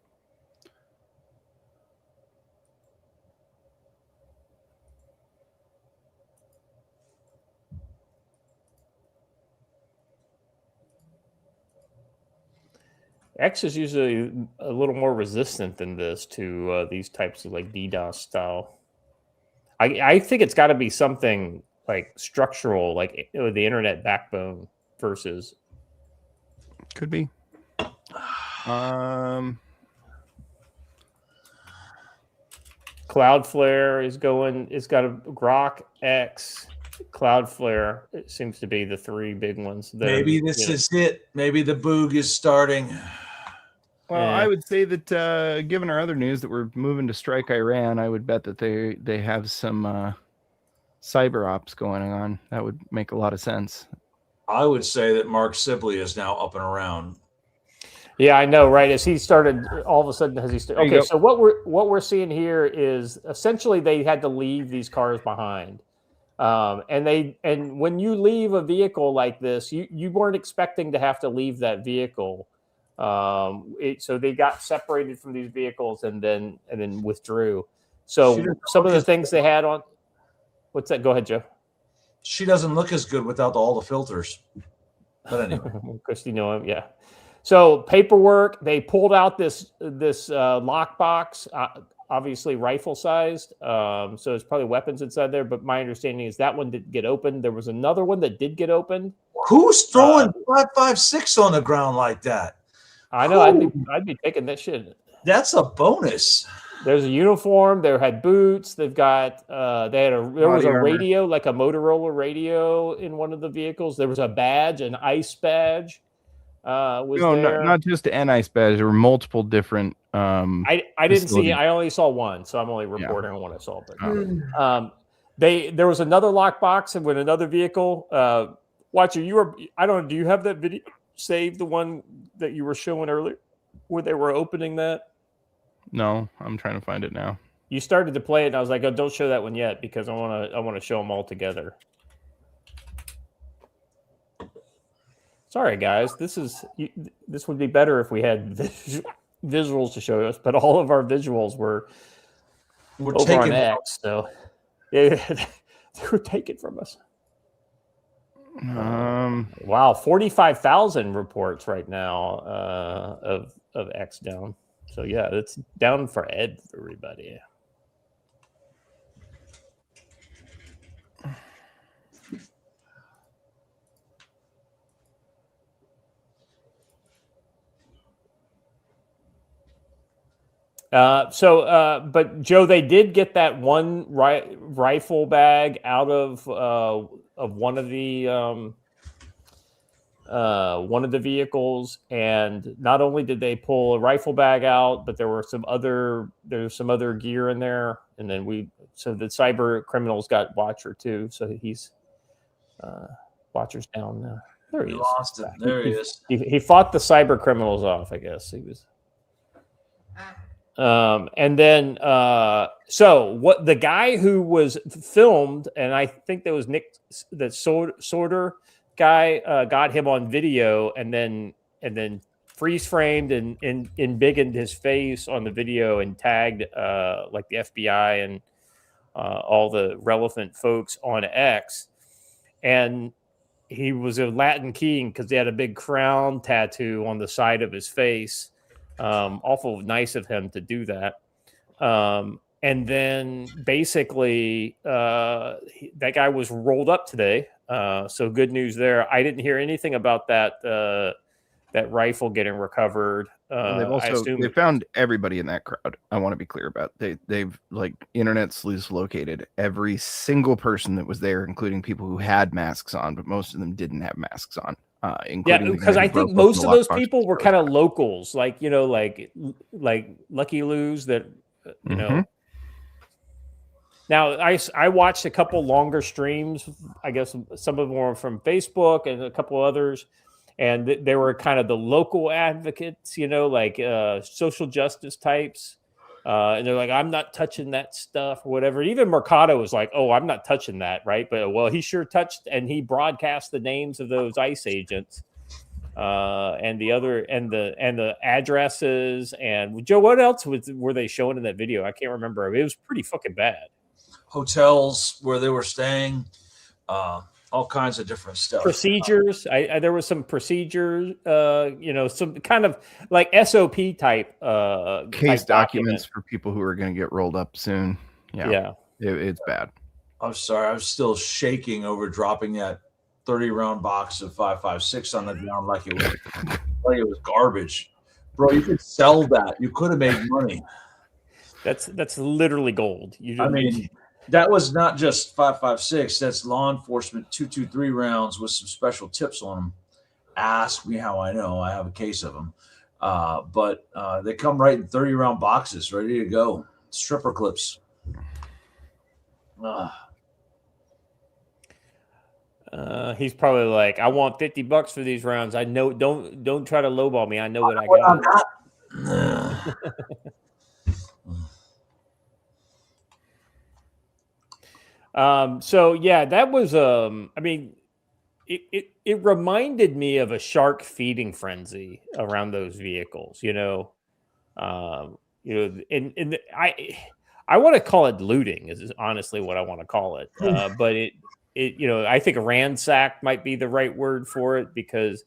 X is usually a little more resistant than this to these types of like DDoS style. I think it's got to be something like structural, like the internet backbone versus. Could be. Cloudflare is going. It's got a Grok, X, Cloudflare. It seems to be the three big ones. Maybe this is it. Maybe the boog is starting. Well, I would say that given our other news that we're moving to strike Iran, I would bet that they have some cyber ops going on. That would make a lot of sense. I would say that Mark Sibley is now up and around. Yeah, I know, right? As he started, all of a sudden, has he started? There you Okay, go. so what we're seeing here is essentially they had to leave these cars behind, and when you leave a vehicle like this, you weren't expecting to have to leave that vehicle. So they got separated from these vehicles and then withdrew. So some of the things they had on. What's that? Go ahead, Joe. She doesn't look as good without all the filters. But anyway, Christy, yeah. So paperwork, they pulled out this lockbox, obviously rifle sized. So it's probably weapons inside there. But my understanding is that one didn't get opened. There was another one that did get opened. Who's throwing 5.56 on the ground like that? I know. I'd be taking that shit. That's a bonus. There's a uniform. They had boots. They've got. There was a radio, like a Motorola radio, in one of the vehicles. There was a badge, an ICE badge. Not just an ICE badge. There were multiple different. I didn't see. I only saw one, so I'm only reporting on what I saw. But there was another lockbox and with another vehicle. Watcher, I don't know. Do you have that video saved? The one that you were showing earlier, where they were opening that. No, I'm trying to find it now. You started to play it, and I was like, "Oh, don't show that one yet," because I want to show them all together. Sorry, guys. This would be better if we had visuals to show us, but all of our visuals were over on X. So yeah, they were taken from us. Wow, 45,000 reports right now of X down. So yeah, it's down for everybody. But Joe, they did get that one rifle bag out of one of the vehicles, and not only did they pull a rifle bag out, but there's some other gear in there, and then so the cyber criminals got Watcher too. So he's Watcher's down now. There he is. Lost it. There he is. He fought the cyber criminals off, I guess. He was. And then, so what the guy who was filmed, and I think that was Nick, that Sorter guy, got him on video, and then freeze framed and embiggened his face on the video and tagged like the FBI and all the relevant folks on X. And he was a Latin king because he had a big crown tattoo on the side of his face. Awful nice of him to do that. And then basically that guy was rolled up today. So good news there. I didn't hear anything about that rifle getting recovered. They found everybody in that crowd. I want to be clear about they've like internet sleuths located every single person that was there, including people who had masks on, but most of them didn't have masks on. Yeah, because I think most of those people were kind of locals, like like Lucky Lou's that you know. Now I watched a couple longer streams. I guess some of them were from Facebook and a couple others, and they were kind of the local advocates, like social justice types. And they're like, I'm not touching that stuff or whatever. Even Mercado was like, oh, I'm not touching that, right? But well, he sure touched, and he broadcast the names of those ICE agents, and the addresses. And Joe, what else were they showing in that video? I can't remember. I mean, it was pretty fucking bad. Hotels where they were staying, all kinds of different stuff. Procedures. There was some procedures, some kind of like SOP type case documents for people who are going to get rolled up soon. Yeah. It's bad. I'm sorry. I was still shaking over dropping that 30-round box of 5.56 on the ground like it was garbage. Bro, you could sell that. You could have made money. That's literally gold. That was not just 5.56. That's law enforcement 223 rounds with some special tips on them. Ask me how I know. I have a case of them. But they come right in 30-round boxes, ready to go. Stripper clips. He's probably like, I want $50 for these rounds. I know. Don't try to lowball me. I know what I got. So yeah, that was it reminded me of a shark feeding frenzy around those vehicles, and I want to call it looting is honestly what I want to call it. But I think ransack might be the right word for it because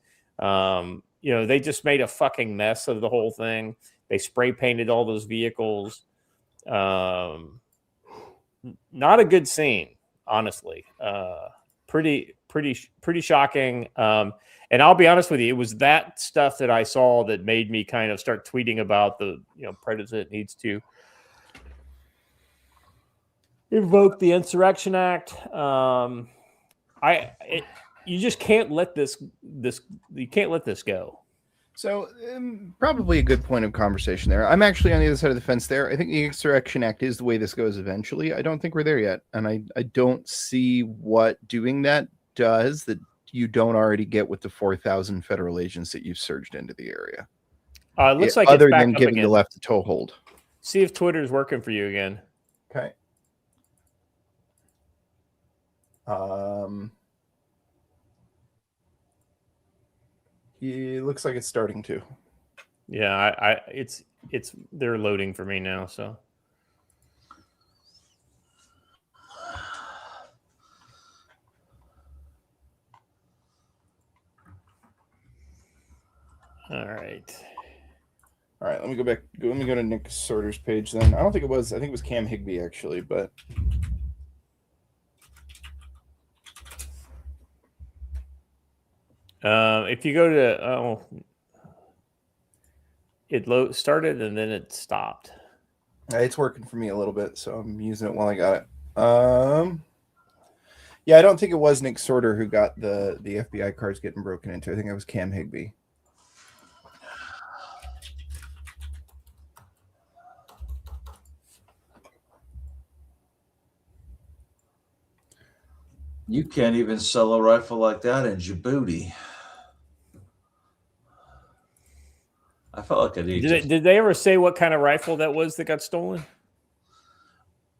they just made a fucking mess of the whole thing. They spray painted all those vehicles. Not a good scene, honestly. Pretty shocking. And I'll be honest with you, it was that stuff that I saw that made me kind of start tweeting about the, president needs to invoke the Insurrection Act. You just can't let this go. So probably a good point of conversation there. I'm actually on the other side of the fence there. I think the Insurrection Act is the way this goes eventually. I don't think we're there yet. And I don't see what doing that does that you don't already get with the 4,000 federal agents that you've surged into the area. It looks like other it's back than up giving again. the left a toehold. See if Twitter's working for you again. Okay. It looks like it's starting to. Yeah, it's they're loading for me now, so. All right. Let me go back. Let me go to Nick Sorter's page then. I don't think it was. I think it was Cam Higbee actually, but. If you go to it started and then it stopped. It's working for me a little bit, so I'm using it while I got it. Yeah, I don't think it was Nick Sorter who got the FBI cards getting broken into. I think it was Cam Higbee. You can't even sell a rifle like that in Djibouti. I felt like I needed. Did they ever say what kind of rifle that was that got stolen?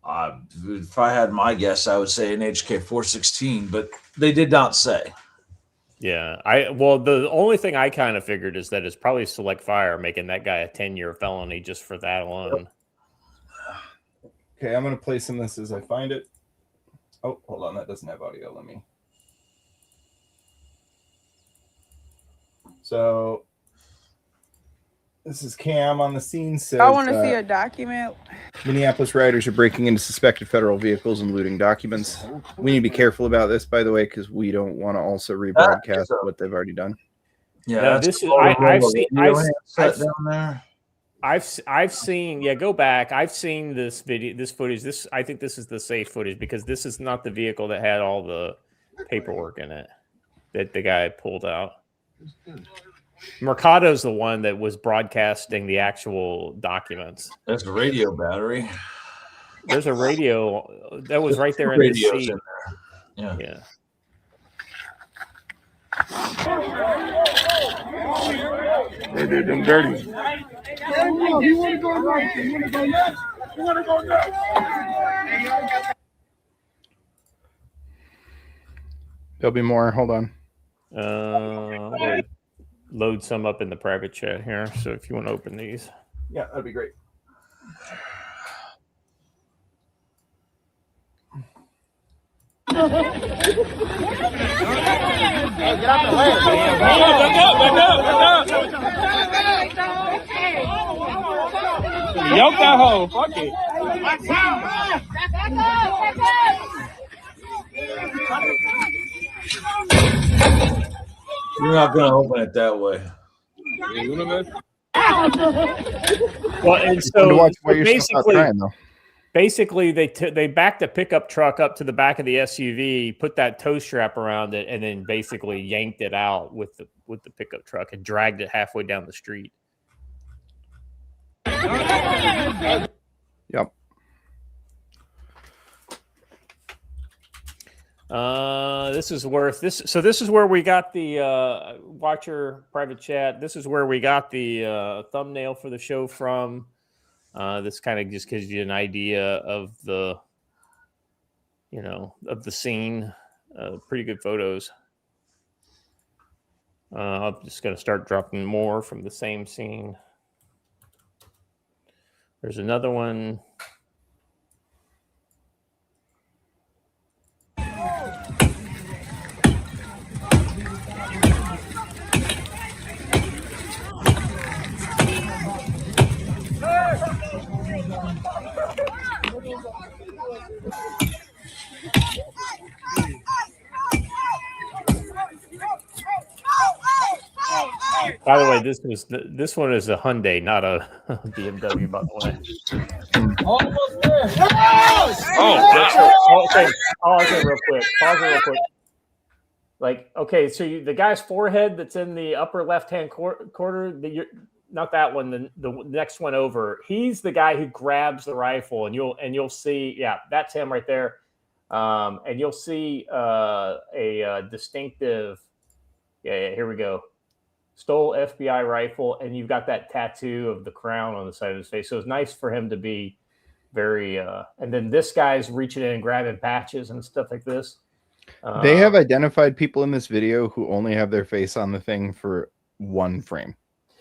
If I had my guess, I would say an HK-416, but they did not say. Yeah, the only thing I kind of figured is that it's probably Select Fire making that guy a 10-year felony just for that alone. Okay, I'm going to play some of this as I find it. Oh, hold on. That doesn't have audio. Let me. So this is Cam on the scene. Says, I want to see a document. Minneapolis riders are breaking into suspected federal vehicles and looting documents. We need to be careful about this, by the way, because we don't want to also rebroadcast what they've already done. Yeah, no, this is. I've seen. Yeah, go back. I've seen this video, this footage. I think this is the safe footage because this is not the vehicle that had all the paperwork in it that the guy pulled out. Mercado's the one that was broadcasting the actual documents. That's a radio battery. There's a radio that was right there in the seat. Yeah. They did them dirty. You want to go right? You want to go left? You want to go left? There'll be more. Hold on. I'm gonna load some up in the private chat here. So if you want to open these, yeah, that'd be great. Get out the way. Back up. Yoke that hoe. Fuck it. You're not going to open it that way. Well, and so basically, basically they backed the pickup truck up to the back of the SUV, put that tow strap around it, and then basically yanked it out with the pickup truck and dragged it halfway down the street. Yep. This is worth this. So this is where we got the watcher private chat. This is where we got the thumbnail for the show from. This kind of just gives you an idea of the, of the scene. Pretty good photos. I'm just going to start dropping more from the same scene. There's another one. By the way, this one is a Hyundai, not a BMW. By the way. Almost there. Okay. Pause it real quick. Like, okay, so the guy's forehead that's in the upper left-hand corner, not that one, the next one over. He's the guy who grabs the rifle, and you'll see, yeah, that's him right there. And you'll see a distinctive, yeah, here we go. Stole FBI rifle, and you've got that tattoo of the crown on the side of his face. So it's nice for him to be very, and then this guy's reaching in and grabbing patches and stuff like this. They have identified people in this video who only have their face on the thing for one frame.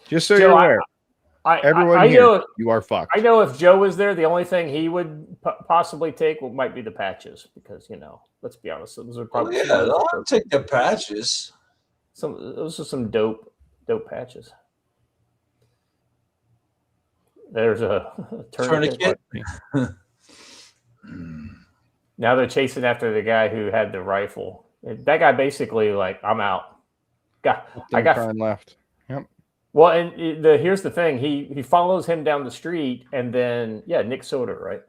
Just so you're aware. Everyone here, you are fucked. I know if Joe was there, the only thing he would possibly take might be the patches, because, let's be honest, those are probably I'll take the patches. Those are some dope patches. There's a tourniquet. Now they're chasing after the guy who had the rifle. That guy basically I'm out. I got left. Yep. Well, and here's the thing: he follows him down the street, and then Nick Soda, right?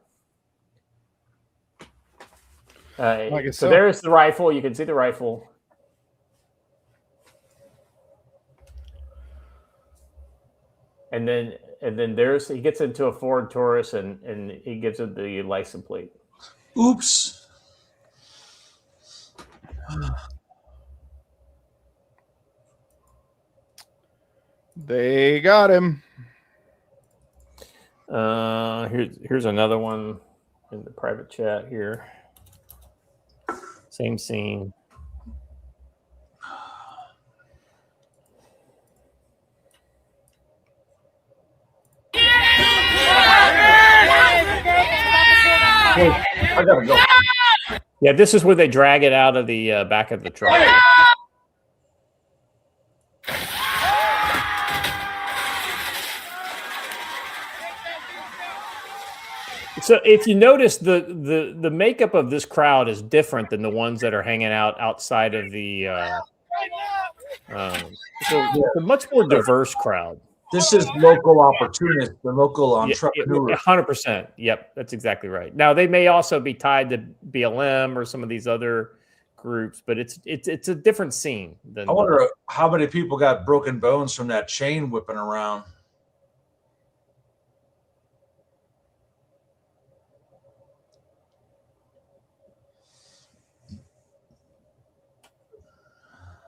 So there's the rifle. You can see the rifle. And then he gets into a Ford Taurus, and he gives it the license plate. Oops. They got him. Here's another one in the private chat here. Same scene. Wait, I gotta go. Yeah, this is where they drag it out of the back of the truck. So if you notice, the makeup of this crowd is different than the ones that are hanging out outside of the. So it's a much more diverse crowd. This is local opportunists, the local entrepreneurs. 100%. Yep, that's exactly right. Now they may also be tied to BLM or some of these other groups, but it's a different scene. I wonder how many people got broken bones from that chain whipping around.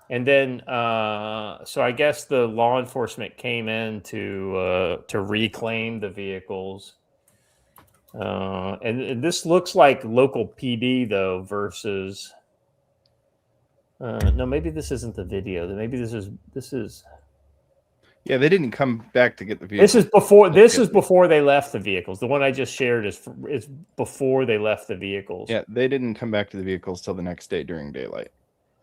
And then, so I guess the law enforcement came in to reclaim the vehicles. And this looks like local PD though versus. No, maybe this isn't the video. Maybe this is. Yeah, they didn't come back to get the vehicles. This is before they left the vehicles. The one I just shared is before they left the vehicles. Yeah, they didn't come back to the vehicles till the next day during daylight.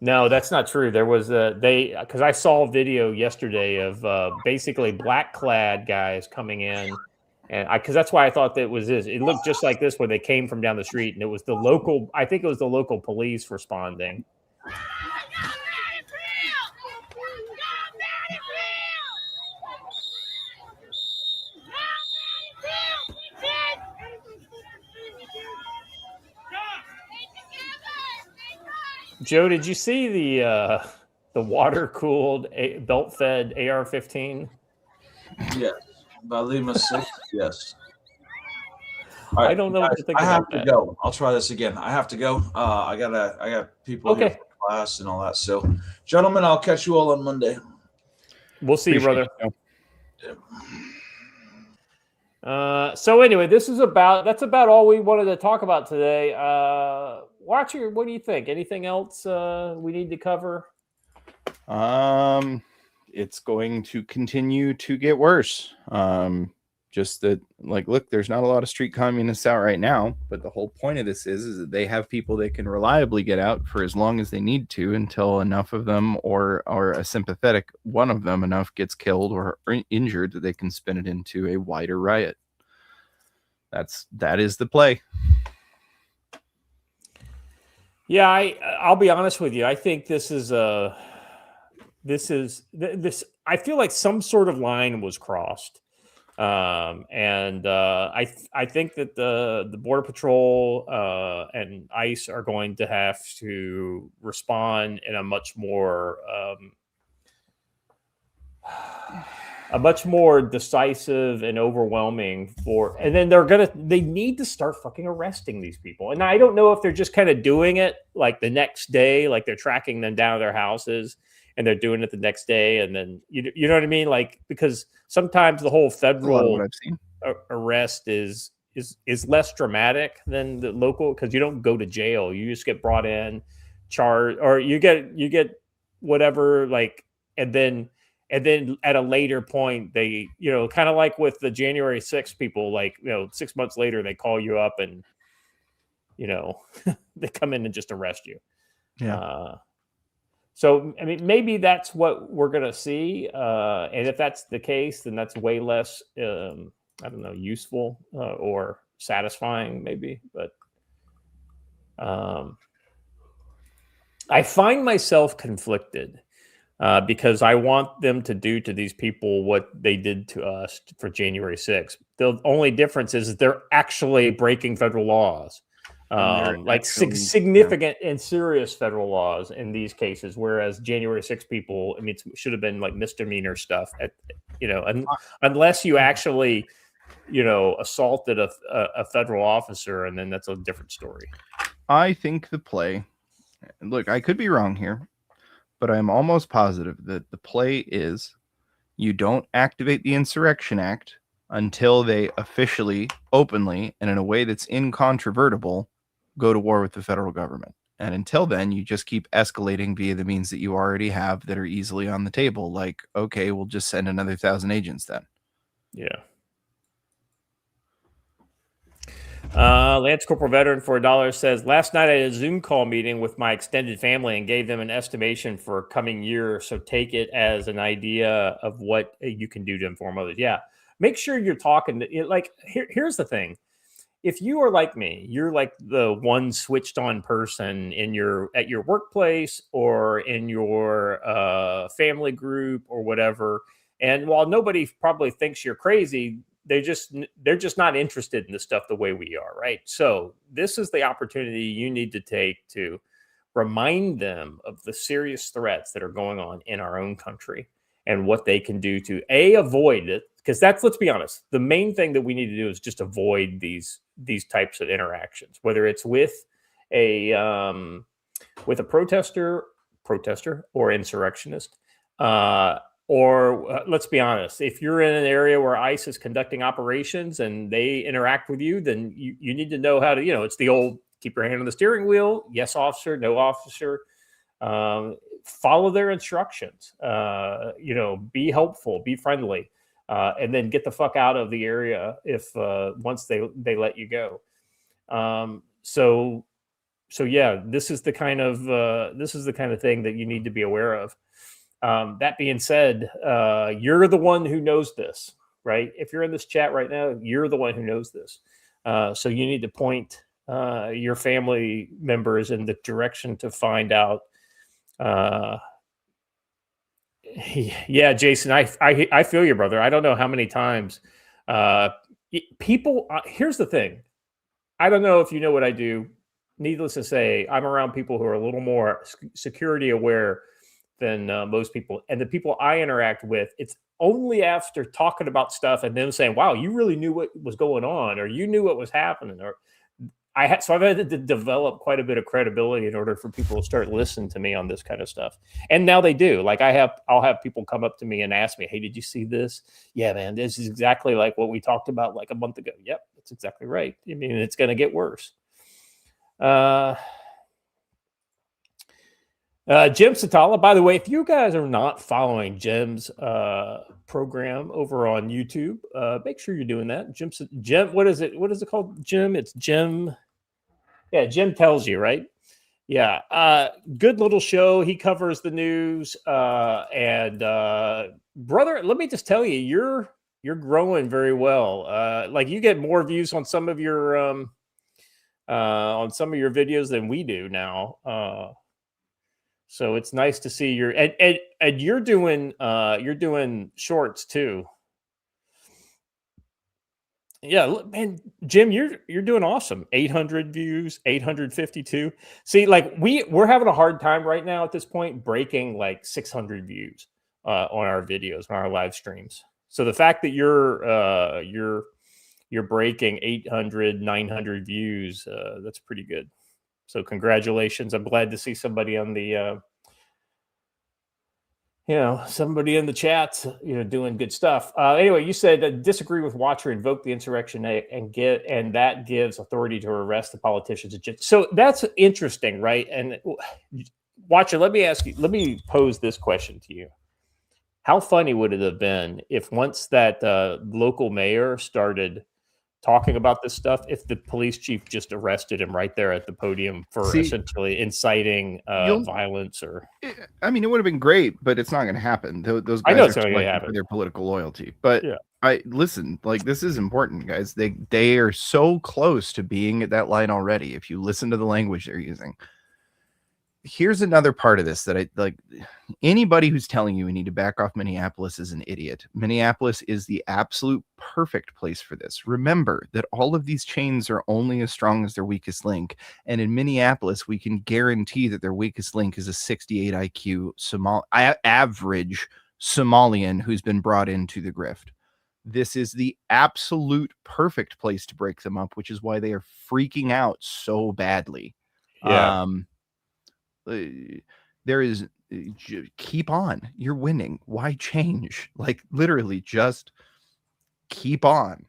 No, that's not true. There was because I saw a video yesterday of basically black clad guys coming in, and because that's why I thought that was this. It looked just like this where they came from down the street, and it was the local. I think it was the local police responding. Joe, did you see the water-cooled belt-fed AR-15? Yes, by Lima 6. Yes. I don't know what to think I about have to go. I'll try this again. I have to go. I got people here for class and all that. So, gentlemen, I'll catch you all on Monday. We'll see you, brother. So anyway, that's about all we wanted to talk about today. Watcher, what do you think? Anything else we need to cover? It's going to continue to get worse. Just that, look, there's not a lot of street communists out right now, but the whole point of this is that they have people they can reliably get out for as long as they need to until enough of them or a sympathetic one of them enough gets killed or injured that they can spin it into a wider riot. That is the play. Yeah, I'll be honest with you. I think this is this. I feel like some sort of line was crossed. I think that the Border Patrol and ICE are going to have to respond in a much more decisive and overwhelming and then they need to start fucking arresting these people. And I don't know if they're just kind of doing it like the next day, like they're tracking them down to their houses and they're doing it the next day. And then, you know what I mean? Like, because sometimes the whole federal arrest is less dramatic than the local, because you don't go to jail. You just get brought in, charged, or you get whatever, like, and then at a later point, they, kind of like with the January 6th people, like, 6 months later, they call you up and, they come in and just arrest you. Yeah. So, I mean, maybe that's what we're going to see. And if that's the case, then that's way less, I don't know, useful or satisfying, maybe. But I find myself conflicted because I want them to do to these people what they did to us for January 6th. The only difference is that they're actually breaking federal laws. Like significant and serious federal laws in these cases, whereas January 6 people, I mean, it should have been like misdemeanor stuff, unless you actually, assaulted a federal officer, and then that's a different story. I think the play, look, I could be wrong here, but I'm almost positive that the play is you don't activate the Insurrection Act until they officially, openly, and in a way that's incontrovertible, go to war with the federal government. And until then, you just keep escalating via the means that you already have that are easily on the table. Like, okay, we'll just send another 1,000 agents then. Yeah. Lance Corporal Veteran for $1 says, last night I had a Zoom call meeting with my extended family and gave them an estimation for coming year. So take it as an idea of what you can do to inform others. Yeah. Make sure you're talking to, like, here's the thing. If you are like me, you're like the one switched on person at your workplace or in your family group or whatever. And while nobody probably thinks you're crazy, they're just not interested in this stuff the way we are, right? So this is the opportunity you need to take to remind them of the serious threats that are going on in our own country and what they can do to avoid it. Because let's be honest, the main thing that we need to do is just avoid these types of interactions, whether it's with a protester or insurrectionist, or let's be honest, if you're in an area where ICE is conducting operations and they interact with you, then you need to know how to, it's the old keep your hand on the steering wheel. Yes, officer, no officer. Follow their instructions. Be helpful, be friendly. And then get the fuck out of the area if once they let you go. So yeah, this is the kind of thing that you need to be aware of. That being said, you're the one who knows this, right? If you're in this chat right now, you're the one who knows this. So you need to point your family members in the direction to find out. Yeah, Jason, I feel you, brother. I don't know how many times people. Here's the thing. I don't know if you know what I do. Needless to say, I'm around people who are a little more security aware than most people. And the people I interact with, it's only after talking about stuff and them saying, wow, you really knew what was going on, or you knew what was happening, or so I've had to develop quite a bit of credibility in order for people to start listening to me on this kind of stuff. And now they do. Like I'll have people come up to me and ask me, hey, did you see this? Yeah, man, this is exactly like what we talked about like a month ago. Yep, that's exactly right. I mean, it's going to get worse. Jim Satala, by the way, if you guys are not following Jim's program over on YouTube, make sure you're doing that. Jim, what is it? What is it called? Jim? It's Jim. Yeah, Jim Tells You, right? Yeah. Good little show. He covers the news. And brother, let me just tell you, you're growing very well. Like you get more views on some of your videos than we do now. So it's nice to see your and you're doing shorts too. Yeah, man, Jim, you're doing awesome. 800 views, 852. See, like we're having a hard time right now at this point breaking like 600 views on our videos, on our live streams. So the fact that you're breaking 800, 900 views, that's pretty good. So congratulations. I'm glad to see somebody on the somebody in the chat, doing good stuff. Anyway, you said disagree with Watcher, invoke the Insurrection and that gives authority to arrest the politicians. So that's interesting, right? And Watcher, let me pose this question to you. How funny would it have been if once that local mayor started talking about this stuff, if the police chief just arrested him right there at the podium for essentially inciting violence? Or I mean, it would have been great, but it's not going to happen. Those I know guys it's are not gonna selected happen. for their political loyalty. But Yeah. I listen, like, this is important, guys. They are so close to being at that line already. If you listen to the language they're using. Here's another part of this that I like. Anybody who's telling you we need to back off Minneapolis is an idiot. Minneapolis is the absolute perfect place for this. Remember that all of these chains are only as strong as their weakest link. And in Minneapolis, we can guarantee that their weakest link is a 68 IQ average Somalian who's been brought into the grift. This is the absolute perfect place to break them up, which is why they are freaking out so badly. Yeah. There is keep on. You're winning. Why change? Like, literally just keep on.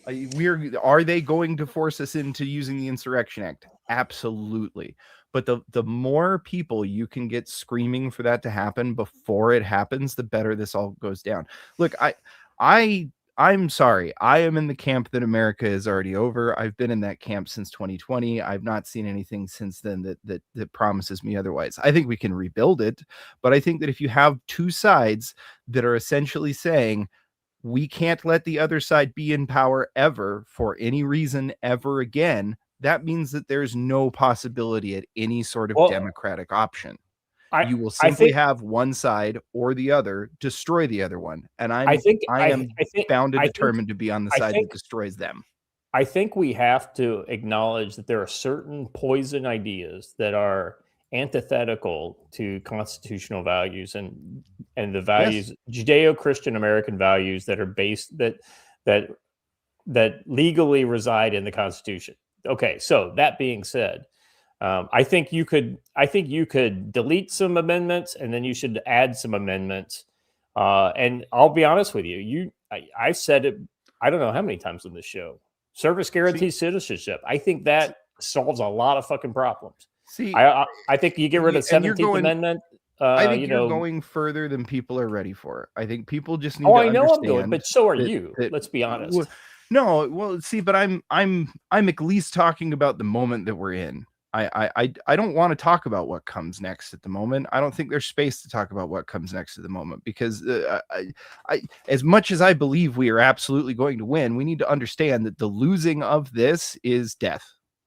Are they going to force us into using the Insurrection Act? Absolutely. But the more people you can get screaming for that to happen before it happens, the better this all goes down. Look, I'm sorry. I am in the camp that America is already over. I've been in that camp since 2020. I've not seen anything since then that promises me otherwise. I think we can rebuild it, but I think that if you have two sides that are essentially saying we can't let the other side be in power ever for any reason ever again, that means that there's no possibility at any sort of democratic option. You will simply have one side or the other destroy the other one. And I am bound and determined to be on the side that destroys them. I think we have to acknowledge that there are certain poison ideas that are antithetical to constitutional values and the values, Judeo-Christian American values that are based that legally reside in the Constitution. Okay, so that being said, I think you could delete some amendments and then you should add some amendments. And I'll be honest with you, I've said it, I don't know how many times on this show. Service guarantees citizenship. I think that solves a lot of fucking problems. I think you get rid of 17th Amendment. I think you're going further than people are ready for. I think people just need to I know understand I'm doing, but so are you. Let's be honest. But I'm at least talking about the moment that we're in. I don't want to talk about what comes next at the moment. I don't think there's space to talk about what comes next at the moment because as much as I believe we are absolutely going to win, we need to understand that the losing of this is death.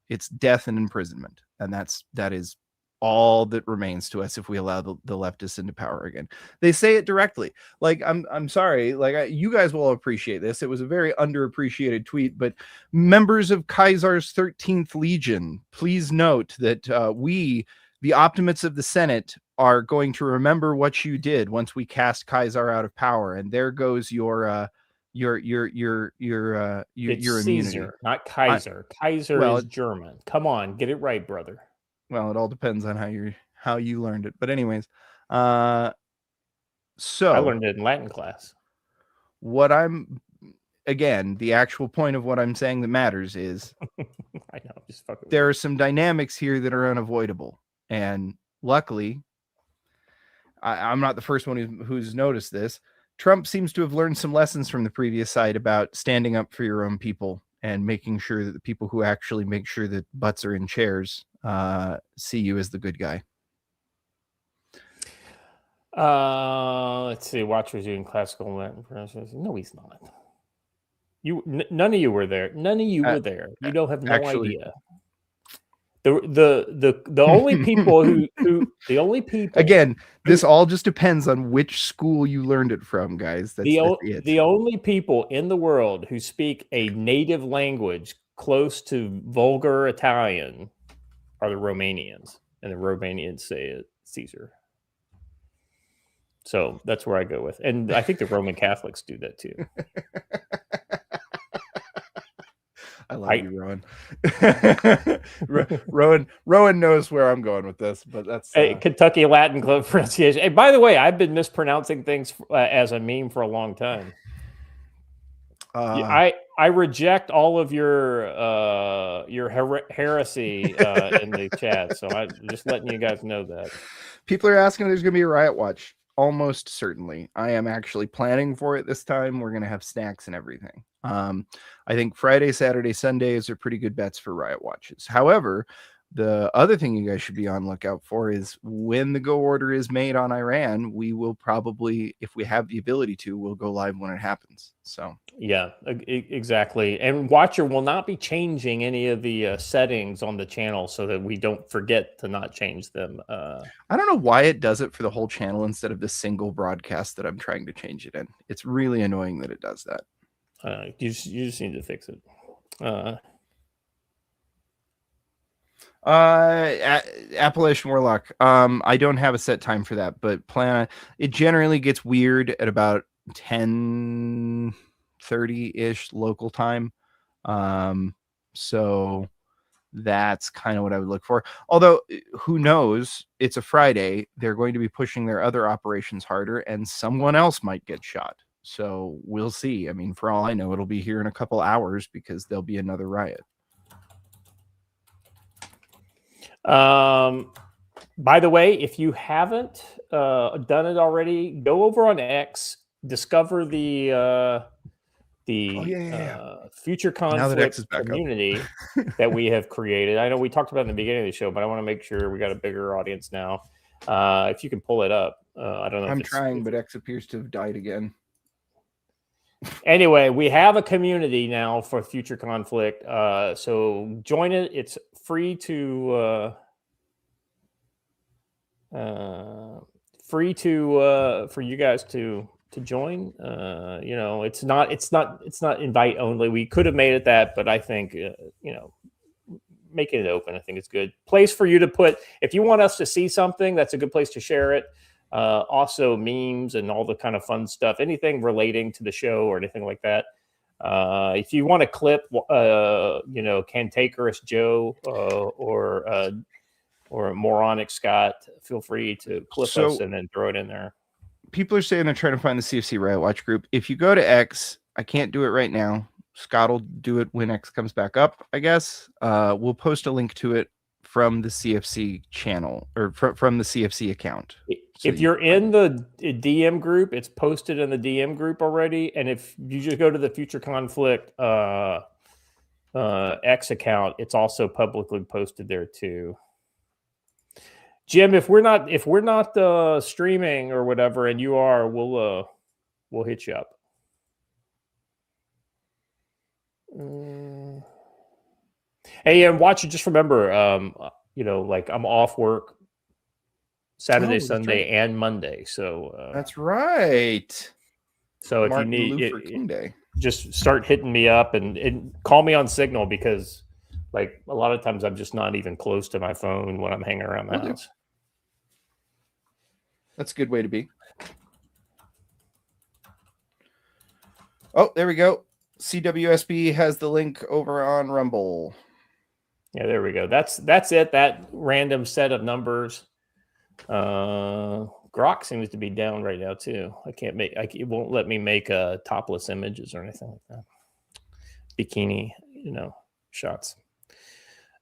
It's death and imprisonment, and that is all that remains to us if we allow the leftists into power again. They say it directly. Like, I'm sorry, like you guys will appreciate this. It was a very underappreciated tweet, but members of Kaiser's 13th Legion, please note that we, the Optimates of the Senate, are going to remember what you did once we cast Kaiser out of power. And there goes your immunity. Caesar, not Kaiser. Kaiser is German. Come on, get it right, brother. Well, it all depends on how you learned it. But anyways, so I learned it in Latin class. The actual point of what I'm saying that matters is I know, just fucking there are some dynamics here that are unavoidable. And luckily, I'm not the first one who's noticed this. Trump seems to have learned some lessons from the previous side about standing up for your own people and making sure that the people who actually make sure that butts are in chairs see you as the good guy. Let's see. Watcher's doing classical Latin pronunciation. No, he's not. None of you were there. None of you were there. You don't have no idea. The only people who the only people Again, this all just depends on which school you learned it from, guys. That's it. the only people in the world who speak a native language close to vulgar Italian are the Romanians, and the Romanians say it Caesar. So that's where I go with, and I think the Roman Catholics do that too. I love you, Rowan. Rowan knows where I'm going with this, but that's Kentucky Latin Club pronunciation. And by the way, I've been mispronouncing things as a meme for a long time. I reject all of your heresy in the chat, so I'm just letting you guys know that. People are asking if there's going to be a Riot Watch. Almost certainly. I am actually planning for it this time. We're going to have snacks and everything. I think Friday, Saturday, Sundays are pretty good bets for Riot Watches. However, the other thing you guys should be on lookout for is when the go order is made on Iran, we will probably, if we have the ability to, we'll go live when it happens. So yeah, exactly. And Watcher will not be changing any of the settings on the channel so that we don't forget to not change them. I don't know why it does it for the whole channel instead of the single broadcast that I'm trying to change it in. It's really annoying that it does that. You just need to fix it. Appalachian Warlock. I don't have a set time for that, but it generally gets weird at about 10:30-ish local time. So that's kind of what I would look for. Although, who knows? It's a Friday. They're going to be pushing their other operations harder, and someone else might get shot. So we'll see. I mean, for all I know, it'll be here in a couple hours because there'll be another riot. By the way, if you haven't done it already, go over on X, discover the Future Conflict community that we have created. I know we talked about it in the beginning of the show, but I want to make sure we got a bigger audience now. If you can pull it up, I don't know. I'm trying, but X appears to have died again. Anyway, we have a community now for Future Conflict. So join it. It's free to for you guys to join. You know, it's not invite only. We could have made it that, but I think you know, making it open, I think it's good. Place for you to put, if you want us to see something, that's a good place to share it. Also memes and all the kind of fun stuff, anything relating to the show or anything like that. If you want to clip, you know, Cantankerous Joe or Moronic Scott, feel free to clip us and then throw it in there. People are saying they're trying to find the CFC Riot Watch group. If you go to X, I can't do it right now. Scott will do it when X comes back up, I guess. We'll post a link to it from the CFC channel or from the CFC account. So if you're in the DM group, it's posted in the DM group already. And if you just go to the Future Conflict X account, it's also publicly posted there too. Jim, if we're not streaming or whatever, and you are, we'll hit you up. Hey, and watch it. Just remember, you know, like I'm off work Saturday, Sunday, and Monday. So that's right. So if Martin you Luther need, King Day. Just start hitting me up and call me on Signal, because like a lot of times I'm just not even close to my phone when I'm hanging around the house. That's a good way to be. Oh, there we go. CWSB has the link over on Rumble. Yeah, there we go. That's it. That random set of numbers. Grok seems to be down right now too. It won't let me make topless images or anything like that. Bikini, you know, shots.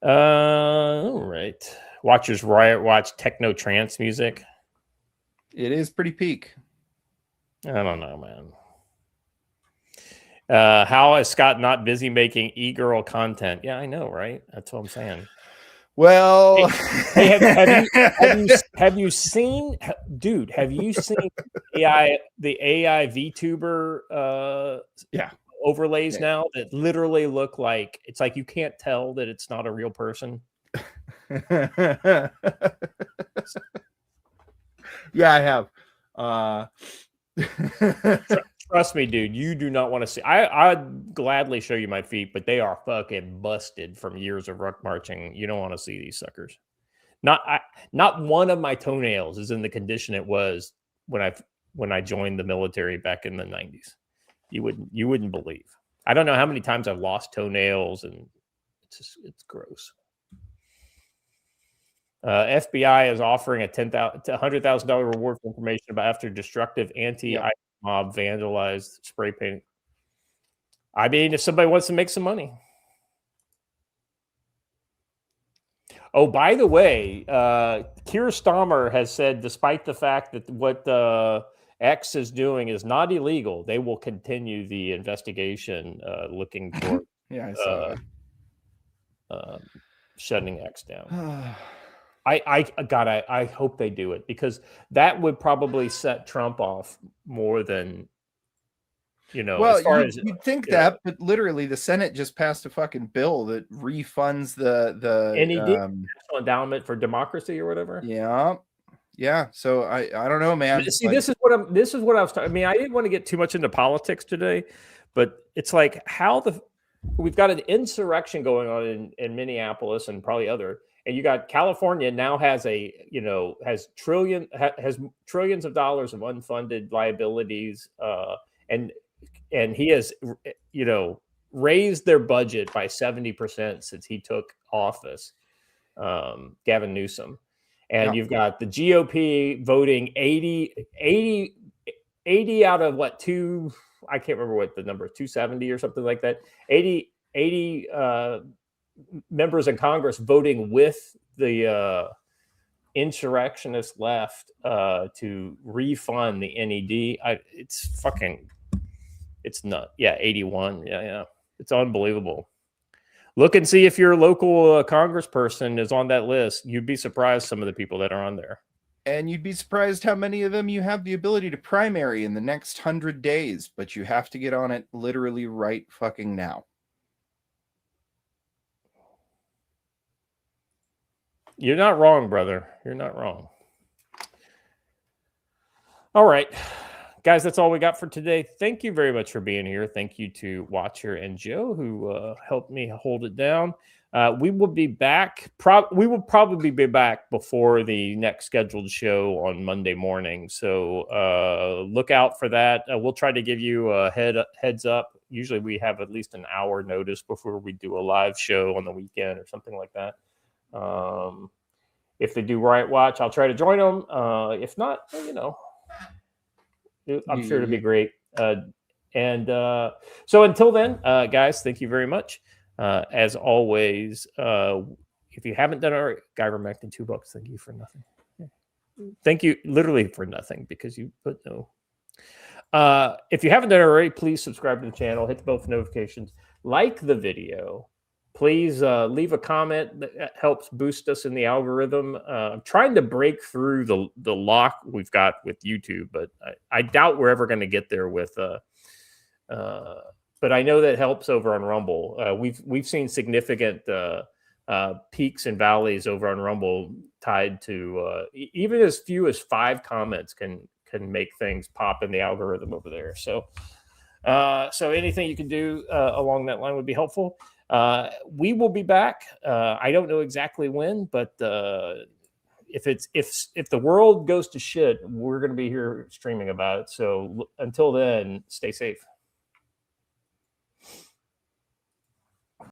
All right. Watchers Riot Watch techno trance music. It is pretty peak. I don't know, man. How is Scott not busy making e-girl content? Yeah, I know, right? That's what I'm saying. Well, hey, have you seen, dude? Have you seen the AI VTuber overlays now that literally look like, it's like you can't tell that it's not a real person? Yeah, I have. Trust me, dude. You do not want to see. I'd gladly show you my feet, but they are fucking busted from years of ruck marching. You don't want to see these suckers. Not one of my toenails is in the condition it was when I joined the military back in the 90s. You wouldn't believe. I don't know how many times I've lost toenails, and it's gross. FBI is offering a $100,000 reward for information about after destructive anti-mob vandalized spray paint. I mean, if somebody wants to make some money. Oh, by the way, Keir Starmer has said, despite the fact that what X is doing is not illegal, they will continue the investigation looking for I saw shutting X down. I hope they do it, because that would probably set Trump off more than, Well, as far as you'd think that, but literally the Senate just passed a fucking bill that refunds the NED, National Endowment for Democracy or whatever. Yeah. So I don't know, man. See, this is what I was talking. I mean, I didn't want to get too much into politics today, but it's like we've got an insurrection going on in Minneapolis and probably other. And you got California now has trillions of dollars of unfunded liabilities, and he has raised their budget by 70% since he took office, Gavin Newsom, and you've got the GOP voting 80 out of what I can't remember what the number is, 270 or something like that. 80 members in Congress voting with the insurrectionist left to refund the NED. It's not. Yeah, 81. Yeah. It's unbelievable. Look and see if your local congressperson is on that list. You'd be surprised some of the people that are on there. And you'd be surprised how many of them you have the ability to primary in the next 100 days, but you have to get on it literally right fucking now. You're not wrong, brother. You're not wrong. All right, guys, that's all we got for today. Thank you very much for being here. Thank you to Watcher and Joe, who helped me hold it down. We will be back. We will probably be back before the next scheduled show on Monday morning. So look out for that. We'll try to give you a heads up. Usually we have at least an hour notice before we do a live show on the weekend or something like that. If they do Riot Watch, I'll try to join them. If not, I'm sure it'll be great. So until then, guys, thank you very much. As always, if you haven't done it already, Guy Vermectin, $2. Thank you for nothing. Thank you literally for nothing, because you put no. If you haven't done it already, please subscribe to the channel, hit the bell for notifications, like the video. Please leave a comment. That helps boost us in the algorithm. I'm trying to break through the lock we've got with YouTube, but I doubt we're ever going to get there with. But I know that helps over on Rumble. We've seen significant peaks and valleys over on Rumble tied to even as few as 5 comments can make things pop in the algorithm over there. So anything you can do along that line would be helpful. We will be back. I don't know exactly when, but if the world goes to shit, we're going to be here streaming about it. So until then, stay safe.